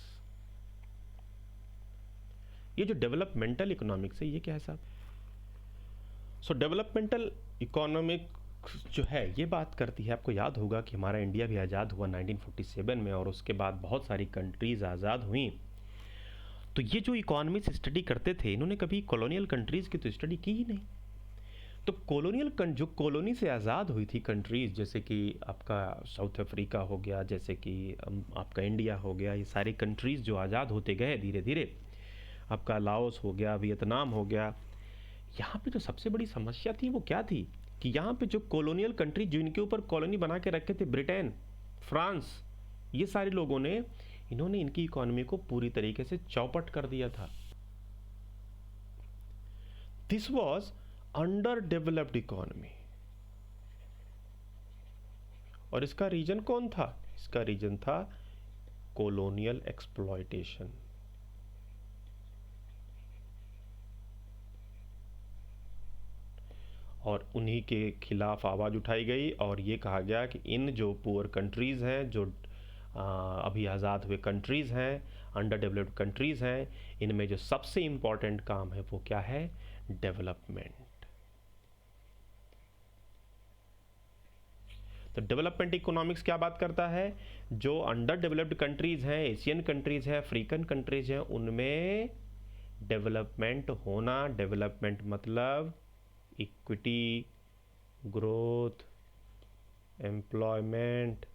ये जो डेवलपमेंटल इकोनॉमिक्स है ये क्या है साहब। सो डेवलपमेंटल इकोनॉमिक जो है ये बात करती है, आपको याद होगा कि हमारा इंडिया भी आज़ाद हुआ 1947 में, और उसके बाद बहुत सारी कंट्रीज़ आज़ाद हुई। तो ये जो इकोनॉमिक्स स्टडी करते थे, इन्होंने कभी कॉलोनियल कंट्रीज़ की तो स्टडी की ही नहीं। तो जो कॉलोनी से आज़ाद हुई थी कंट्रीज़, जैसे कि आपका साउथ अफ्रीका हो गया, जैसे कि आपका इंडिया हो गया, ये सारी कंट्रीज़ जो आज़ाद होते गए धीरे धीरे, आपका लाओस हो गया, वियतनाम हो गया, यहाँ पे जो सबसे बड़ी समस्या थी वो क्या थी कि यहाँ पे जो कॉलोनियल कंट्री जिनके ऊपर कॉलोनी बना के रखे थे, ब्रिटेन, फ्रांस, ये सारे लोगों ने, इन्होंने इनकी इकोनॉमी को पूरी तरीके से चौपट कर दिया था। This was under developed economy. और इसका रीजन कौन था? इसका रीजन था कॉलोनियल एक्सप्लॉयटेशन। और उन्हीं के खिलाफ आवाज़ उठाई गई और ये कहा गया कि इन जो पुअर कंट्रीज़ हैं, जो अभी आज़ाद हुए कंट्रीज़ हैं, अंडर डेवलप्ड कंट्रीज़ हैं, इनमें जो सबसे इम्पॉर्टेंट काम है वो क्या है? डेवलपमेंट। तो डेवलपमेंट इकोनॉमिक्स क्या बात करता है? जो अंडर डेवलप्ड कंट्रीज़ हैं, एशियन कंट्रीज़ हैं, अफ्रीकन कंट्रीज़ हैं, उनमें डेवलपमेंट होना। डेवलपमेंट मतलब equity, growth, employment,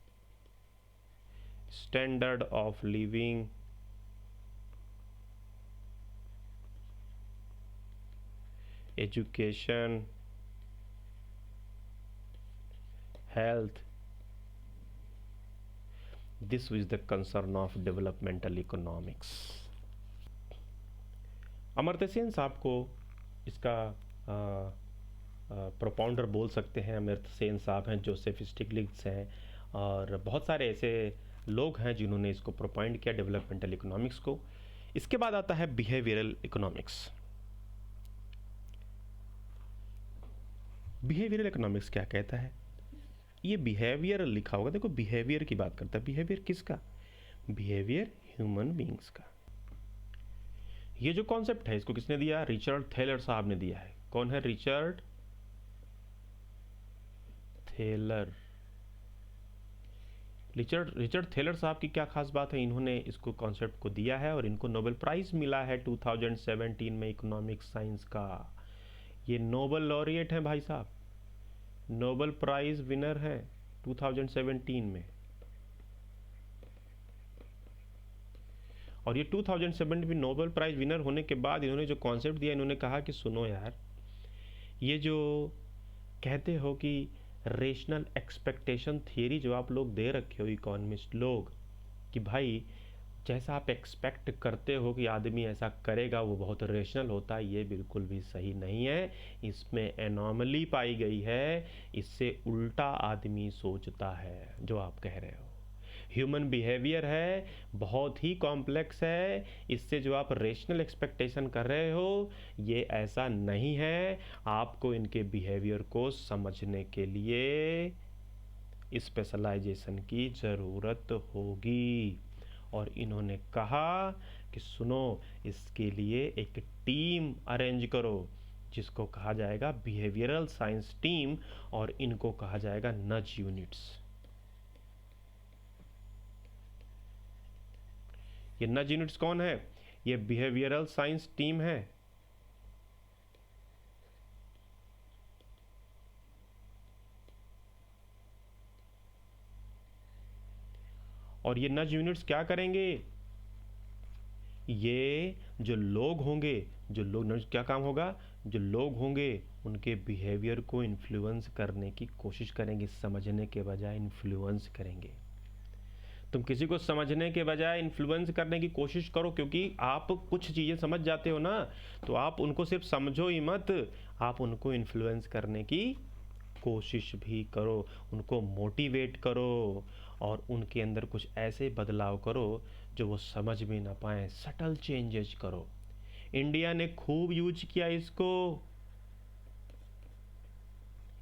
standard of living, education, health. This is the concern of developmental economics. Amartya Sen साहब को इसका प्रोपाउंडर बोल सकते हैं। अमर्त्य सेन साहब हैं, जोसेफ स्टिग्लिट्ज़ हैं, और बहुत सारे ऐसे लोग हैं जिन्होंने इसको प्रोपाइंड किया, डेवलपमेंटल इकोनॉमिक्स को। इसके बाद आता है बिहेवियरल इकोनॉमिक्स। बिहेवियरल इकोनॉमिक्स क्या कहता है? ये बिहेवियर लिखा होगा, देखो बिहेवियर की बात करता है। बिहेवियर किसका? बिहेवियर ह्यूमन बींग्स का। ये जो कॉन्सेप्ट है इसको किसने दिया? रिचर्ड थेलर साहब ने दिया है। कौन है? Richard Thaler. रिचर्ड थेलर साहब की क्या खास बात है? इन्होंने इसको कॉन्सेप्ट को दिया है और इनको नोबेल प्राइज मिला है 2017 में इकोनॉमिक्स साइंस का। ये नोबेल लॉरिएट हैं भाई साहब, नोबेल प्राइज विनर है 2017 में। और ये 2017 में नोबेल प्राइज विनर होने के बाद इन्होंने जो कॉन्सेप्ट दिया, इन्होंने कहा कि सुनो यार, ये जो कहते हो कि रेशनल एक्सपेक्टेशन थियरी जो आप लोग दे रखे हो इकोनॉमिस्ट लोग, कि भाई जैसा आप एक्सपेक्ट करते हो कि आदमी ऐसा करेगा वो बहुत रेशनल होता है, ये बिल्कुल भी सही नहीं है। इसमें एनॉमली पाई गई है, इससे उल्टा आदमी सोचता है जो आप कह रहे हो। ह्यूमन बिहेवियर है, बहुत ही कॉम्प्लेक्स है। इससे जो आप रेशनल एक्सपेक्टेशन कर रहे हो ये ऐसा नहीं है। आपको इनके बिहेवियर को समझने के लिए स्पेशलाइजेशन की ज़रूरत होगी। और इन्होंने कहा कि सुनो, इसके लिए एक टीम अरेंज करो जिसको कहा जाएगा बिहेवियरल साइंस टीम, और इनको कहा जाएगा नज यूनिट्स। ये नज यूनिट्स कौन है? ये बिहेवियरल साइंस टीम है। और ये नज यूनिट्स क्या करेंगे? ये जो लोग होंगे, जो लोग, क्या काम होगा? जो लोग होंगे उनके बिहेवियर को इन्फ्लुएंस करने की कोशिश करेंगे, समझने के बजाय इन्फ्लुएंस करेंगे। तुम किसी को समझने के बजाय इन्फ्लुएंस करने की कोशिश करो, क्योंकि आप कुछ चीज़ें समझ जाते हो ना, तो आप उनको सिर्फ समझो ही मत, आप उनको इन्फ्लुएंस करने की कोशिश भी करो, उनको मोटिवेट करो, और उनके अंदर कुछ ऐसे बदलाव करो जो वो समझ भी ना पाए, सटल चेंजेस करो। इंडिया ने खूब यूज किया इसको,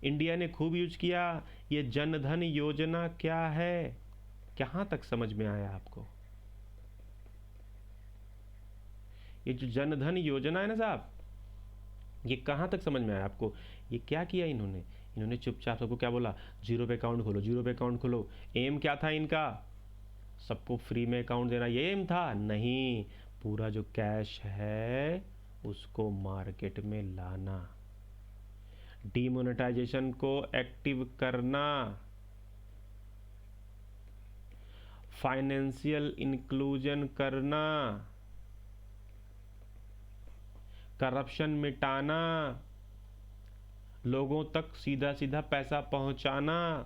इंडिया ने खूब यूज किया। ये जनधन योजना क्या है? कहाँ तक समझ में आया आपको? ये जो जनधन योजना है ना साहब, ये कहाँ तक समझ में आया आपको? ये क्या किया इन्होंने? इन्होंने चुपचाप सबको क्या बोला, जीरो पे अकाउंट खोलो, जीरो पे अकाउंट खोलो। एम क्या था इनका, सबको फ्री में अकाउंट देना, ये एम था? नहीं, पूरा जो कैश है उसको मार्केट में लाना, डीमोनेटाइजेशन को एक्टिव करना, फाइनेंशियल इंक्लूजन करना, करप्शन मिटाना, लोगों तक सीधा सीधा पैसा पहुंचाना।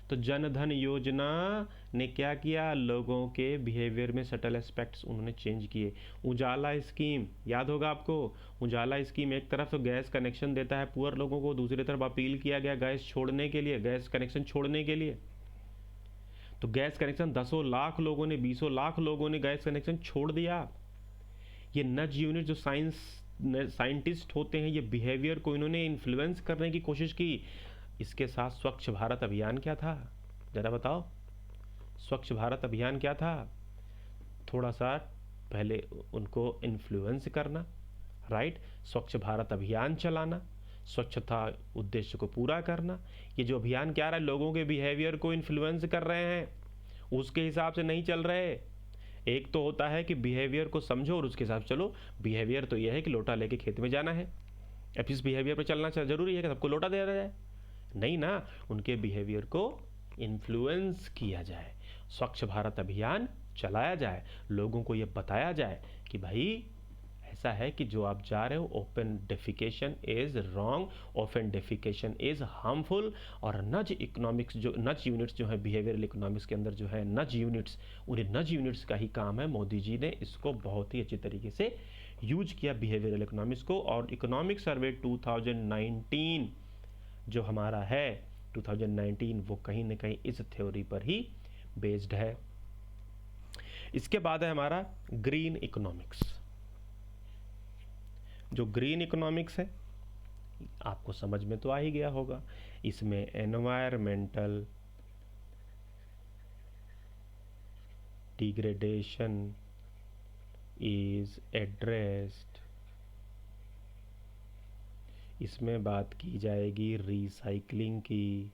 तो जन धन योजना ने क्या किया, लोगों के बिहेवियर में सटल एस्पेक्ट्स उन्होंने चेंज किए। उजाला स्कीम याद होगा आपको, उजाला स्कीम एक तरफ तो गैस कनेक्शन देता है पुअर लोगों को, दूसरी तरफ अपील किया गया गैस छोड़ने के लिए, गैस कनेक्शन छोड़ने के लिए। तो गैस कनेक्शन 10 लाख लोगों ने, 20 लाख लोगों ने गैस कनेक्शन छोड़ दिया। ये नज यूनिट जो साइंटिस्ट होते हैं, ये बिहेवियर को इन्होंने इन्फ्लुएंस करने की कोशिश की। इसके साथ स्वच्छ भारत अभियान क्या था, ज़रा बताओ, स्वच्छ भारत अभियान क्या था? थोड़ा सा पहले उनको इन्फ्लुएंस करना, राइट, स्वच्छ भारत अभियान चलाना, स्वच्छता उद्देश्य को पूरा करना। ये जो अभियान क्या रहा है, लोगों के बिहेवियर को इन्फ्लुएंस कर रहे हैं, उसके हिसाब से नहीं चल रहे। एक तो होता है कि बिहेवियर को समझो और उसके हिसाब से चलो। बिहेवियर तो यह है कि लोटा लेके खेत में जाना है, अब इस बिहेवियर पर चलना जरूरी है कि सबको लोटा दे जाए? नहीं ना, उनके बिहेवियर को इन्फ्लुएंस किया जाए, स्वच्छ भारत अभियान चलाया जाए, लोगों को ये बताया जाए कि भाई ऐसा है कि जो आप जा रहे हो, open defecation is wrong, open defecation is harmful. और नज इकोनॉमिक्स जो नज यूनिट्स जो है बिहेवियरल इकोनॉमिक्स के अंदर जो है नज यूनिट्स, उन्हें नज यूनिट्स का ही काम है। मोदी जी ने इसको बहुत ही अच्छी तरीके से यूज किया बिहेवियरल इकोनॉमिक्स को। और इकोनॉमिक सर्वे 2019 जो हमारा है 2019, वो कहीं ना कहीं इस थ्योरी पर ही बेस्ड है। इसके बाद है हमारा ग्रीन इकोनॉमिक्स। जो ग्रीन इकोनॉमिक्स है आपको समझ में तो आ ही गया होगा, इसमें एनवायरमेंटल डिग्रेडेशन इज एड्रेस्ड, इसमें बात की जाएगी रिसाइकलिंग की,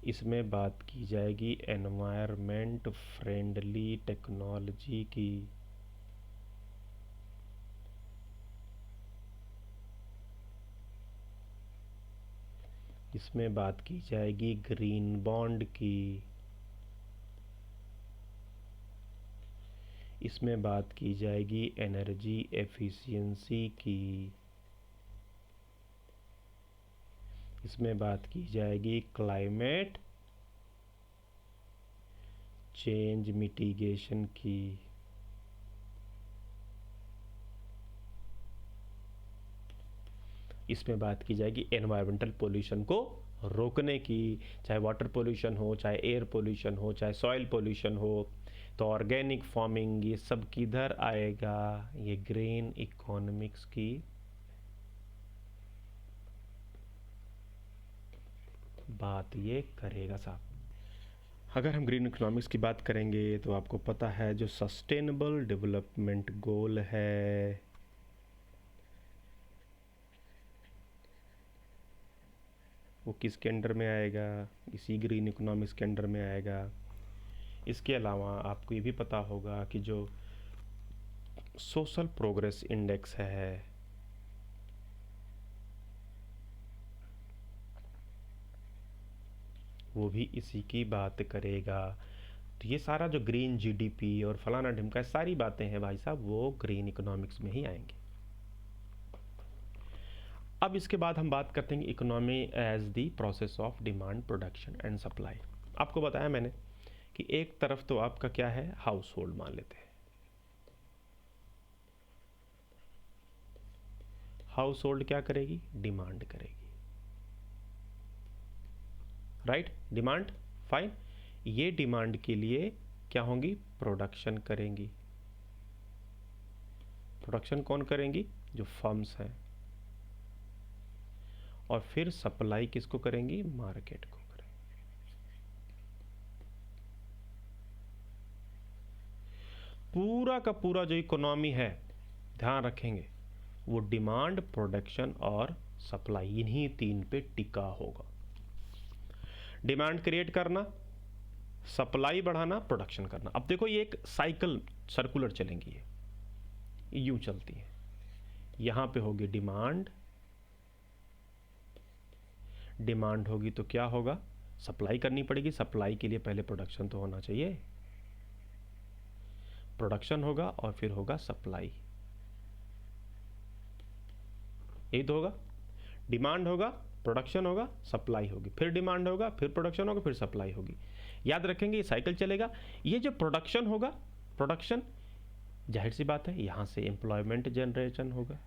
इसमें बात की जाएगी एनवायरमेंट फ्रेंडली टेक्नोलॉजी की, इसमें बात की जाएगी ग्रीन बॉन्ड की, इसमें बात की जाएगी एनर्जी एफिशिएंसी की, इसमें बात की जाएगी क्लाइमेट चेंज मिटिगेशन की, इसमें बात की जाएगी एनवायरमेंटल पोल्यूशन को रोकने की, चाहे वाटर पोल्यूशन हो, चाहे एयर पोल्यूशन हो, चाहे सॉइल पोल्यूशन हो। तो ऑर्गेनिक फार्मिंग ये सब किधर आएगा, ये ग्रीन इकोनॉमिक्स की बात ये करेगा साहब। अगर हम ग्रीन इकोनॉमिक्स की बात करेंगे तो आपको पता है जो सस्टेनेबल डेवलपमेंट गोल है, वो किसके अंडर में आएगा, इसी ग्रीन इकोनॉमिक्स के अंडर में आएगा। इसके अलावा आपको ये भी पता होगा कि जो सोशल प्रोग्रेस इंडेक्स है, वो भी इसी की बात करेगा। तो ये सारा जो ग्रीन जीडीपी और फलाना ढिमका सारी बातें हैं भाई साहब, वो ग्रीन इकोनॉमिक्स में ही आएंगे। अब इसके बाद हम बात करते हैं economy as the process of demand production and supply. आपको बताया मैंने कि एक तरफ तो आपका क्या है, हाउस होल्ड मान लेते हैं, हाउस होल्ड क्या करेगी, डिमांड करेगी, राइट, डिमांड, फाइन। ये डिमांड के लिए क्या होंगी, प्रोडक्शन करेंगी। प्रोडक्शन कौन करेंगी, जो फर्म्स हैं। और फिर सप्लाई किसको करेंगी, मार्केट को करेंगी। पूरा का पूरा जो इकोनॉमी है ध्यान रखेंगे, वो डिमांड, प्रोडक्शन और सप्लाई, इन्हीं तीन पे टिका होगा। डिमांड क्रिएट करना, सप्लाई बढ़ाना, प्रोडक्शन करना। अब देखो ये एक साइकिल सर्कुलर चलेंगी, ये यूं चलती है। यहां पे होगी डिमांड, डिमांड होगी तो क्या होगा, सप्लाई करनी पड़ेगी, सप्लाई के लिए पहले प्रोडक्शन तो होना चाहिए, प्रोडक्शन होगा और फिर होगा सप्लाई, यही तो होगा। डिमांड होगा, प्रोडक्शन होगा, सप्लाई होगी, फिर डिमांड होगा, फिर प्रोडक्शन होगा, फिर सप्लाई होगी। याद रखेंगे ये साइकिल चलेगा। ये जो प्रोडक्शन होगा, प्रोडक्शन जाहिर सी बात है यहां से एम्प्लॉयमेंट जनरेशन होगा।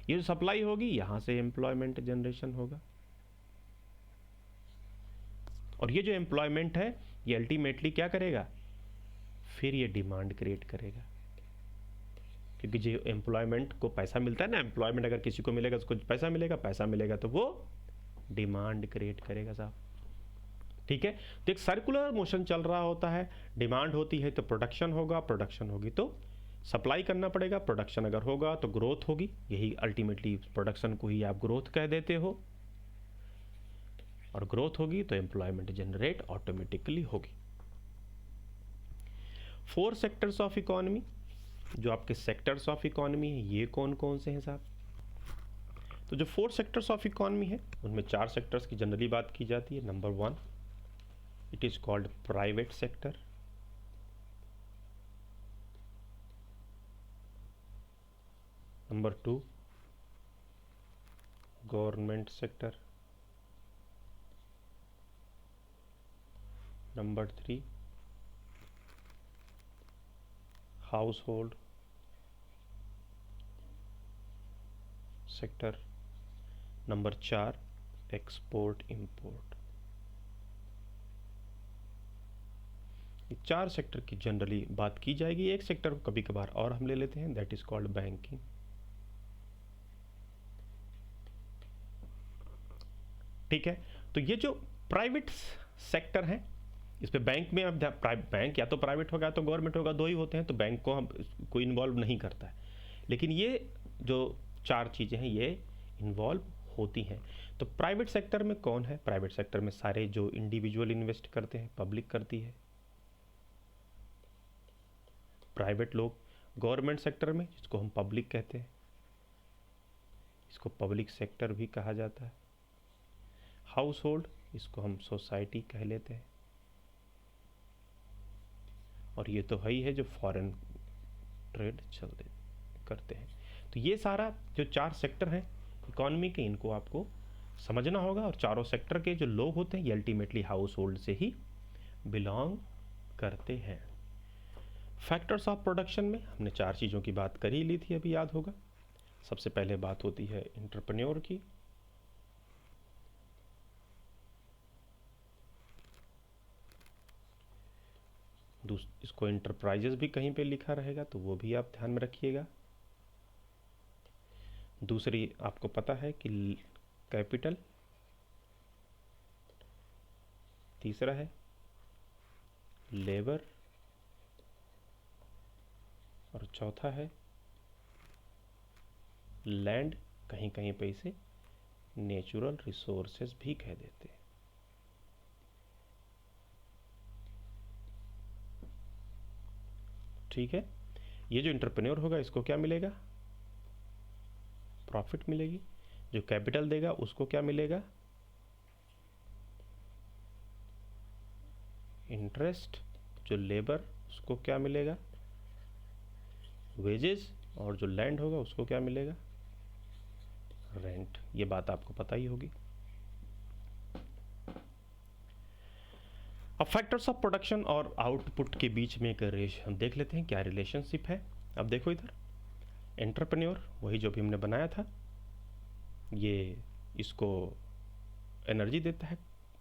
ये जो सप्लाई होगी यहां से एम्प्लॉयमेंट जनरेशन होगा। और ये जो एम्प्लॉयमेंट है ये अल्टीमेटली क्या करेगा, फिर ये डिमांड क्रिएट करेगा। क्योंकि जो एम्प्लॉयमेंट को पैसा मिलता है ना, एम्प्लॉयमेंट अगर किसी को मिलेगा उसको पैसा मिलेगा, पैसा मिलेगा तो वो डिमांड क्रिएट करेगा साहब। ठीक है, तो एक सर्कुलर मोशन चल रहा होता है। डिमांड होती है तो प्रोडक्शन होगा, प्रोडक्शन होगी तो सप्लाई करना पड़ेगा, प्रोडक्शन अगर होगा तो ग्रोथ होगी। यही अल्टीमेटली प्रोडक्शन को ही आप ग्रोथ कह देते हो, और ग्रोथ होगी तो एम्प्लॉयमेंट जनरेट ऑटोमेटिकली होगी। 4 सेक्टर्स ऑफ इकोनॉमी, जो आपके सेक्टर्स ऑफ इकोनॉमी है ये कौन कौन से हैं साहब? तो जो 4 सेक्टर्स ऑफ इकोनॉमी है उनमें 4 सेक्टर्स की जनरली बात की जाती है। Number 1 it is called private sector, number 2 government sector, number 3 house hold sector, number 4 export import. ये 4 सेक्टर की जनरली बात की जाएगी। एक सेक्टर को कभी कभार और हम ले लेते हैं, दैट इज कॉल्ड बैंकिंग। ठीक है, तो ये जो प्राइवेट सेक्टर है इस पे बैंक में अब बैंक या तो प्राइवेट होगा या तो गवर्नमेंट होगा, दो ही होते हैं, तो बैंक को हम कोई इन्वॉल्व नहीं करता है। लेकिन ये जो 4 चीज़ें हैं ये इन्वॉल्व होती हैं। तो प्राइवेट सेक्टर में कौन है? प्राइवेट सेक्टर में सारे जो इंडिविजुअल इन्वेस्ट करते हैं, पब्लिक करती है, प्राइवेट लोग। गवर्नमेंट सेक्टर में जिसको हम पब्लिक कहते हैं, इसको पब्लिक सेक्टर भी कहा जाता है। हाउस होल्ड, इसको हम सोसाइटी कह लेते हैं। और ये तो ही है जो फॉरेन ट्रेड करते हैं। तो ये सारा जो 4 सेक्टर हैं इकोनॉमी के, इनको आपको समझना होगा। और चारों सेक्टर के जो लोग होते हैं ये अल्टीमेटली हाउस होल्ड से ही बिलोंग करते हैं। फैक्टर्स ऑफ प्रोडक्शन में हमने 4 चीज़ों की बात कर ही ली थी, अभी याद होगा। सबसे पहले बात होती है एंटरप्रेन्योर की, इसको एंटरप्राइजेस भी कहीं पे लिखा रहेगा तो वो भी आप ध्यान में रखिएगा। दूसरी आपको पता है कि कैपिटल, तीसरा है लेबर, और चौथा है लैंड। कहीं कहीं पे इसे नेचुरल रिसोर्सेज भी कह देते हैं। ठीक है, ये जो एंटरप्रेन्योर होगा इसको क्या मिलेगा? प्रॉफिट मिलेगी। जो कैपिटल देगा उसको क्या मिलेगा? इंटरेस्ट। जो लेबर उसको क्या मिलेगा? वेजेस। और जो लैंड होगा उसको क्या मिलेगा? रेंट। ये बात आपको पता ही होगी। अब फैक्टर्स ऑफ प्रोडक्शन और आउटपुट के बीच में एक हम देख लेते हैं क्या रिलेशनशिप है। अब देखो इधर एंटरप्रेन्योर वही जो भी हमने बनाया था, ये इसको एनर्जी देता है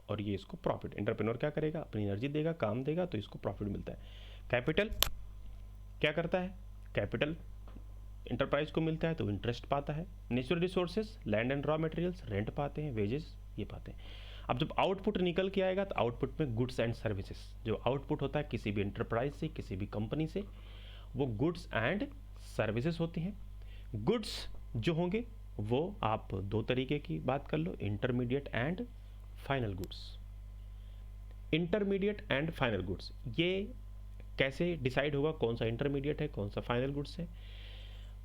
और ये इसको प्रॉफिट। एंटरप्रेन्योर क्या करेगा? अपनी एनर्जी देगा, काम देगा, तो इसको प्रॉफिट मिलता है। कैपिटल क्या करता है? कैपिटल इंटरप्राइज को मिलता है तो इंटरेस्ट पाता है। Natural resources, land and raw materials, rent पाते हैं, वेजेस ये पाते हैं। अब जब आउटपुट निकल के आएगा तो आउटपुट में गुड्स एंड सर्विसेज, जो आउटपुट होता है किसी भी एंटरप्राइज से, किसी भी कंपनी से, वो गुड्स एंड सर्विसेज होती हैं। गुड्स जो होंगे वो आप दो तरीके की बात कर लो, intermediate and final goods. Intermediate and final goods, ये कैसे डिसाइड होगा कौन सा इंटरमीडिएट है कौन सा फाइनल गुड्स है?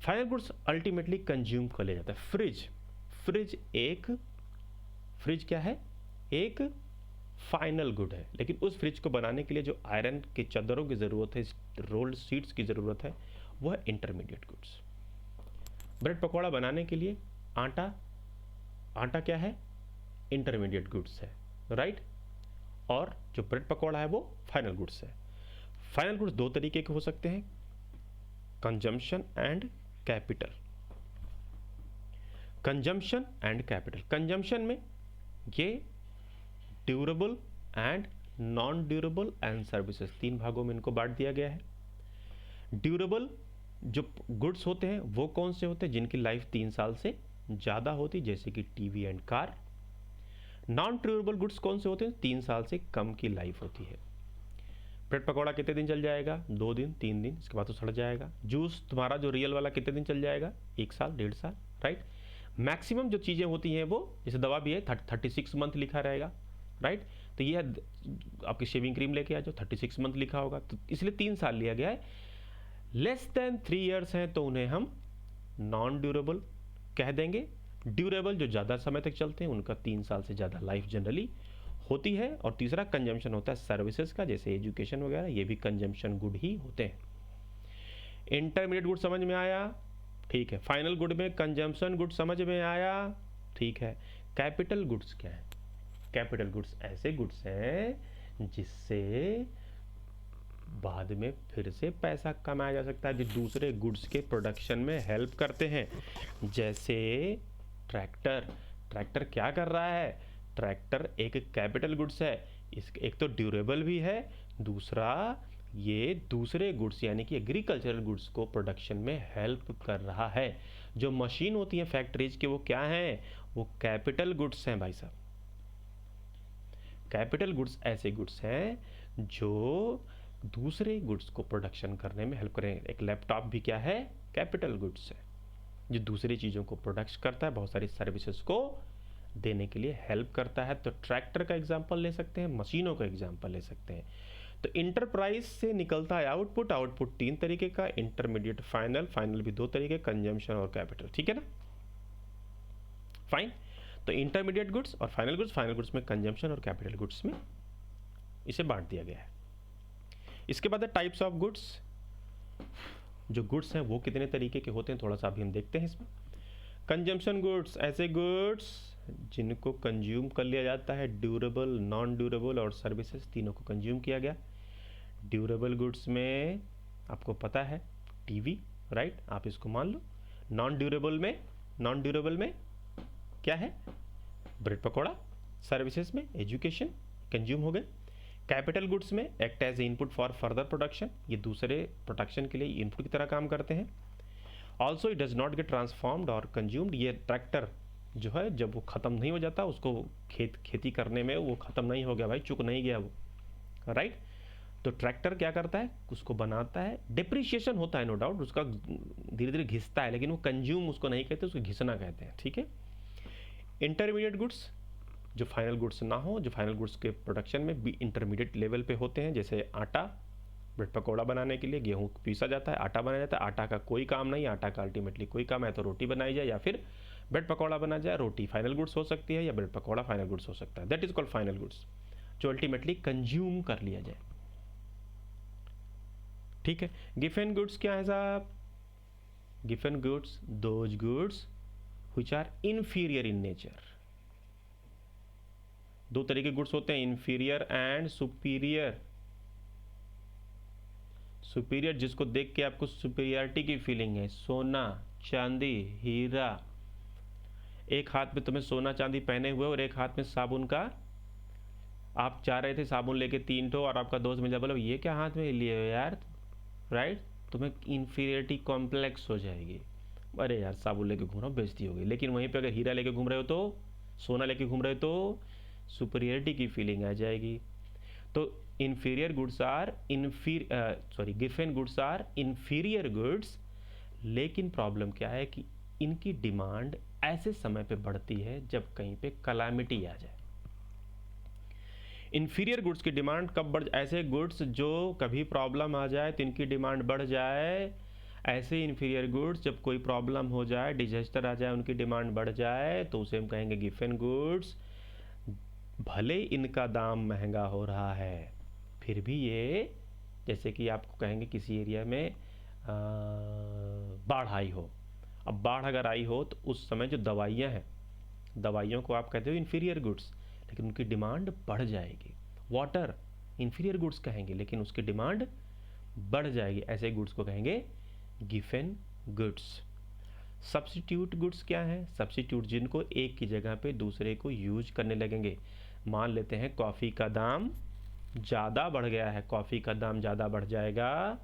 फाइनल गुड्स अल्टीमेटली कंज्यूम कर लिया जाता है। फ्रिज क्या है? एक फाइनल गुड है, लेकिन उस फ्रिज को बनाने के लिए जो आयरन की चादरों की ज़रूरत है, रोल्ड शीट्स की ज़रूरत है, वो है इंटरमीडिएट गुड्स। ब्रेड पकौड़ा बनाने के लिए आटा क्या है? इंटरमीडिएट गुड्स है, राइट। और जो ब्रेड पकौड़ा है वो फाइनल गुड्स है। फाइनल गुड्स दो तरीके के हो सकते हैं, consumption and capital. Consumption and capital, consumption में ये durable and non durable and services, तीन भागों में इनको बांट दिया गया है। ड्यूरेबल जो गुड्स होते हैं वो कौन से होते हैं? जिनकी लाइफ 3 साल से ज़्यादा होती, जैसे कि TV and car. Non durable goods कौन से होते हैं? 3 साल से कम की लाइफ होती है। ब्रेड पकौड़ा कितने दिन चल जाएगा? 2 दिन 3 दिन, इसके बाद तो सड़ जाएगा। जूस तुम्हारा जो रियल वाला कितने दिन चल जाएगा? 1 साल 1.5 साल, राइट। मैक्सिमम जो चीज़ें होती हैं वो, जैसे दवा भी है 36 मंथ लिखा रहेगा, राइट। तो ये आपकी शेविंग क्रीम लेके आ जाओ, 36 मंथ लिखा होगा, तो इसलिए 3 साल लिया गया है। लेस देन 3 ईयर्स हैं तो उन्हें हम नॉन ड्यूरेबल कह देंगे। ड्यूरेबल जो ज़्यादा समय तक चलते हैं उनका 3 साल से ज़्यादा लाइफ जनरली होती है। और तीसरा कंजम्पशन होता है सर्विसेज का, जैसे एजुकेशन वगैरह, ये भी कंजम्पशन गुड ही होते हैं। इंटरमीडिएट गुड समझ में आया? ठीक है। फाइनल गुड में कंजम्पशन गुड समझ में आया? ठीक है। कैपिटल गुड्स क्या है? कैपिटल गुड्स ऐसे गुड्स हैं जिससे बाद में फिर से पैसा कमाया जा सकता है, जो दूसरे गुड्स के प्रोडक्शन में हेल्प करते हैं। जैसे ट्रैक्टर क्या कर रहा है? ट्रैक्टर एक कैपिटल गुड्स है, एक तो ड्यूरेबल भी है, दूसरा ये दूसरे गुड्स यानी कि एग्रीकल्चरल गुड्स को प्रोडक्शन में हेल्प कर रहा है। जो मशीन होती है फैक्ट्रीज के, वो क्या हैं? वो कैपिटल गुड्स हैं भाई साहब। कैपिटल गुड्स ऐसे गुड्स हैं जो दूसरे गुड्स को प्रोडक्शन करने में हेल्प करें। एक लैपटॉप भी क्या है? कैपिटल गुड्स है, जो दूसरी चीज़ों को प्रोडक्ट करता है, बहुत सारी सर्विसेज को देने के लिए हेल्प करता है। तो ट्रैक्टर का एग्जांपल ले सकते हैं, मशीनों का एग्जांपल ले सकते हैं। तो इंटरप्राइज से निकलता है आउटपुट 3 तरीके का, इंटरमीडिएट, फाइनल भी 2 तरीके, कंजम्पशन और कैपिटल, ठीक है ना? फाइन। तो इंटरमीडिएट गुड्स और फाइनल गुड्स में कंजम्पशन और कैपिटल गुड्स में इसे बांट दिया गया है। इसके बाद है टाइप्स ऑफ गुड्स। जो गुड्स हैं वो कितने तरीके के होते हैं, थोड़ा सा अभी हम देखते हैं इसमें। कंजम्पशन गुड्स ऐसे गुड्स जिनको कंज्यूम कर लिया जाता है, ड्यूरेबल, नॉन ड्यूरेबल और सर्विसेज, तीनों को कंज्यूम किया गया। ड्यूरेबल गुड्स में आपको पता है टीवी, राइट, आप इसको मान लो। नॉन ड्यूरेबल में क्या है? ब्रेड पकौड़ा। सर्विसेज में एजुकेशन, कंज्यूम हो गए। कैपिटल गुड्स में act as input for further production, ये दूसरे प्रोडक्शन के लिए इनपुट की तरह काम करते हैं। Also it does not gate transformed और कंज्यूम्ड, ये ट्रैक्टर जो है जब वो ख़त्म नहीं हो जाता, उसको खेती करने में वो ख़त्म नहीं हो गया भाई, चुक नहीं गया वो, राइट। तो ट्रैक्टर क्या करता है? उसको बनाता है, डिप्रिशिएशन होता है नो डाउट, उसका धीरे धीरे घिसता है, लेकिन वो कंज्यूम उसको नहीं कहते, उसको घिसना कहते हैं, ठीक है। इंटरमीडिएट गुड्स जो फाइनल गुड्स ना हो, जो फाइनल गुड्स के प्रोडक्शन में भी इंटरमीडिएट लेवल पे होते हैं, जैसे आटा, ब्रेड पकौड़ा बनाने के लिए गेहूँ पीसा जाता है, आटा बनाया जाता है। आटा का कोई काम नहीं, आटा का अल्टीमेटली कोई काम है तो रोटी बनाई जाए या फिर ब्रेड पकौड़ा बना जाए। रोटी फाइनल गुड्स हो सकती है या ब्रेड पकौड़ा फाइनल गुड्स हो सकता है, that is called final goods, जो अल्टीमेटली कंज्यूम कर लिया जाए, ठीक है। गिवन गुड्स क्या है साहब? गिवन goods those goods which are inferior in nature. 2 तरीके गुड्स होते हैं, इन्फीरियर एंड सुपीरियर। सुपीरियर जिसको देख के आपको सुपीरियरिटी की फीलिंग है, सोना, चांदी, हीरा। एक हाथ में तुम्हें सोना चांदी पहने हुए और एक हाथ में साबुन का, आप चाह रहे थे साबुन लेके 3 ठो और आपका दोस्त मिला, बोलो ये क्या हाथ में लिए हो यार, राइट। तुम्हें इन्फीरियरिटी कॉम्प्लेक्स हो जाएगी, अरे यार साबुन लेके घूम रहा हूँ, बेइज्जती हो गई। लेकिन वहीं पे अगर हीरा लेके घूम रहे हो तो, सोना लेके घूम रहे हो तो सुपीरियरिटी की फीलिंग आ जाएगी। तो इन्फीरियर गुड्स आर गिवन गुड्स आर इन्फीरियर गुड्स। लेकिन प्रॉब्लम क्या है कि इनकी डिमांड ऐसे समय पे बढ़ती है जब कहीं पे कलामिटी आ जाए। इन्फीरियर गुड्स की डिमांड कब बढ़, ऐसे गुड्स जो कभी प्रॉब्लम आ जाए तो इनकी डिमांड बढ़ जाए। ऐसे इन्फीरियर गुड्स जब कोई प्रॉब्लम हो जाए, डिजास्टर आ जाए, उनकी डिमांड बढ़ जाए, तो उसे हम कहेंगे गिफन गुड्स। भले इनका दाम महंगा हो रहा है फिर भी ये, जैसे कि आपको कहेंगे किसी एरिया में बाढ़ आई हो, अब बाढ़ अगर आई हो तो उस समय जो दवाइयाँ हैं, दवाइयों को आप कहते हो इन्फीरियर गुड्स, लेकिन उनकी डिमांड बढ़ जाएगी। वाटर इन्फीरियर गुड्स कहेंगे लेकिन उसकी डिमांड बढ़ जाएगी, ऐसे गुड्स को कहेंगे गिफन गुड्स। सब्स्टिट्यूट गुड्स क्या है? सब्स्टिट्यूट जिनको एक की जगह पे दूसरे को यूज करने लगेंगे। मान लेते हैं कॉफ़ी का दाम ज़्यादा बढ़ गया है, कॉफ़ी का दाम ज़्यादा बढ़ जाएगा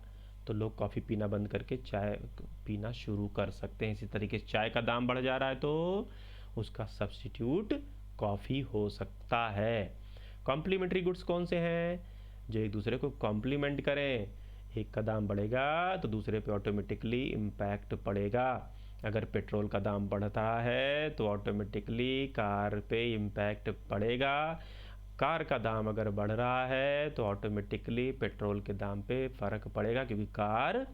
तो लोग कॉफ़ी पीना बंद करके चाय पीना शुरू कर सकते हैं। इसी तरीके से चाय का दाम बढ़ जा रहा है तो उसका सब्स्टिट्यूट कॉफ़ी हो सकता है। कॉम्प्लीमेंट्री गुड्स कौन से हैं? जो एक दूसरे को कॉम्प्लीमेंट करें। एक का दाम बढ़ेगा तो दूसरे पे ऑटोमेटिकली इम्पैक्ट पड़ेगा। अगर पेट्रोल का दाम बढ़ता है तो ऑटोमेटिकली कार पे इम्पैक्ट पड़ेगा। कार का दाम अगर बढ़ रहा है तो ऑटोमेटिकली पेट्रोल के दाम पे फ़र्क पड़ेगा, क्योंकि कार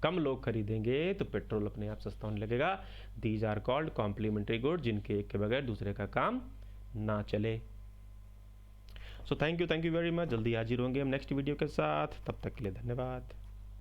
कम लोग खरीदेंगे तो पेट्रोल अपने आप सस्ता होने लगेगा। These are called complementary good, जिनके एक के बगैर दूसरे का काम ना चले। So thank you very much. जल्दी हाजिर होंगे हम नेक्स्ट वीडियो के साथ, तब तक के लिए धन्यवाद।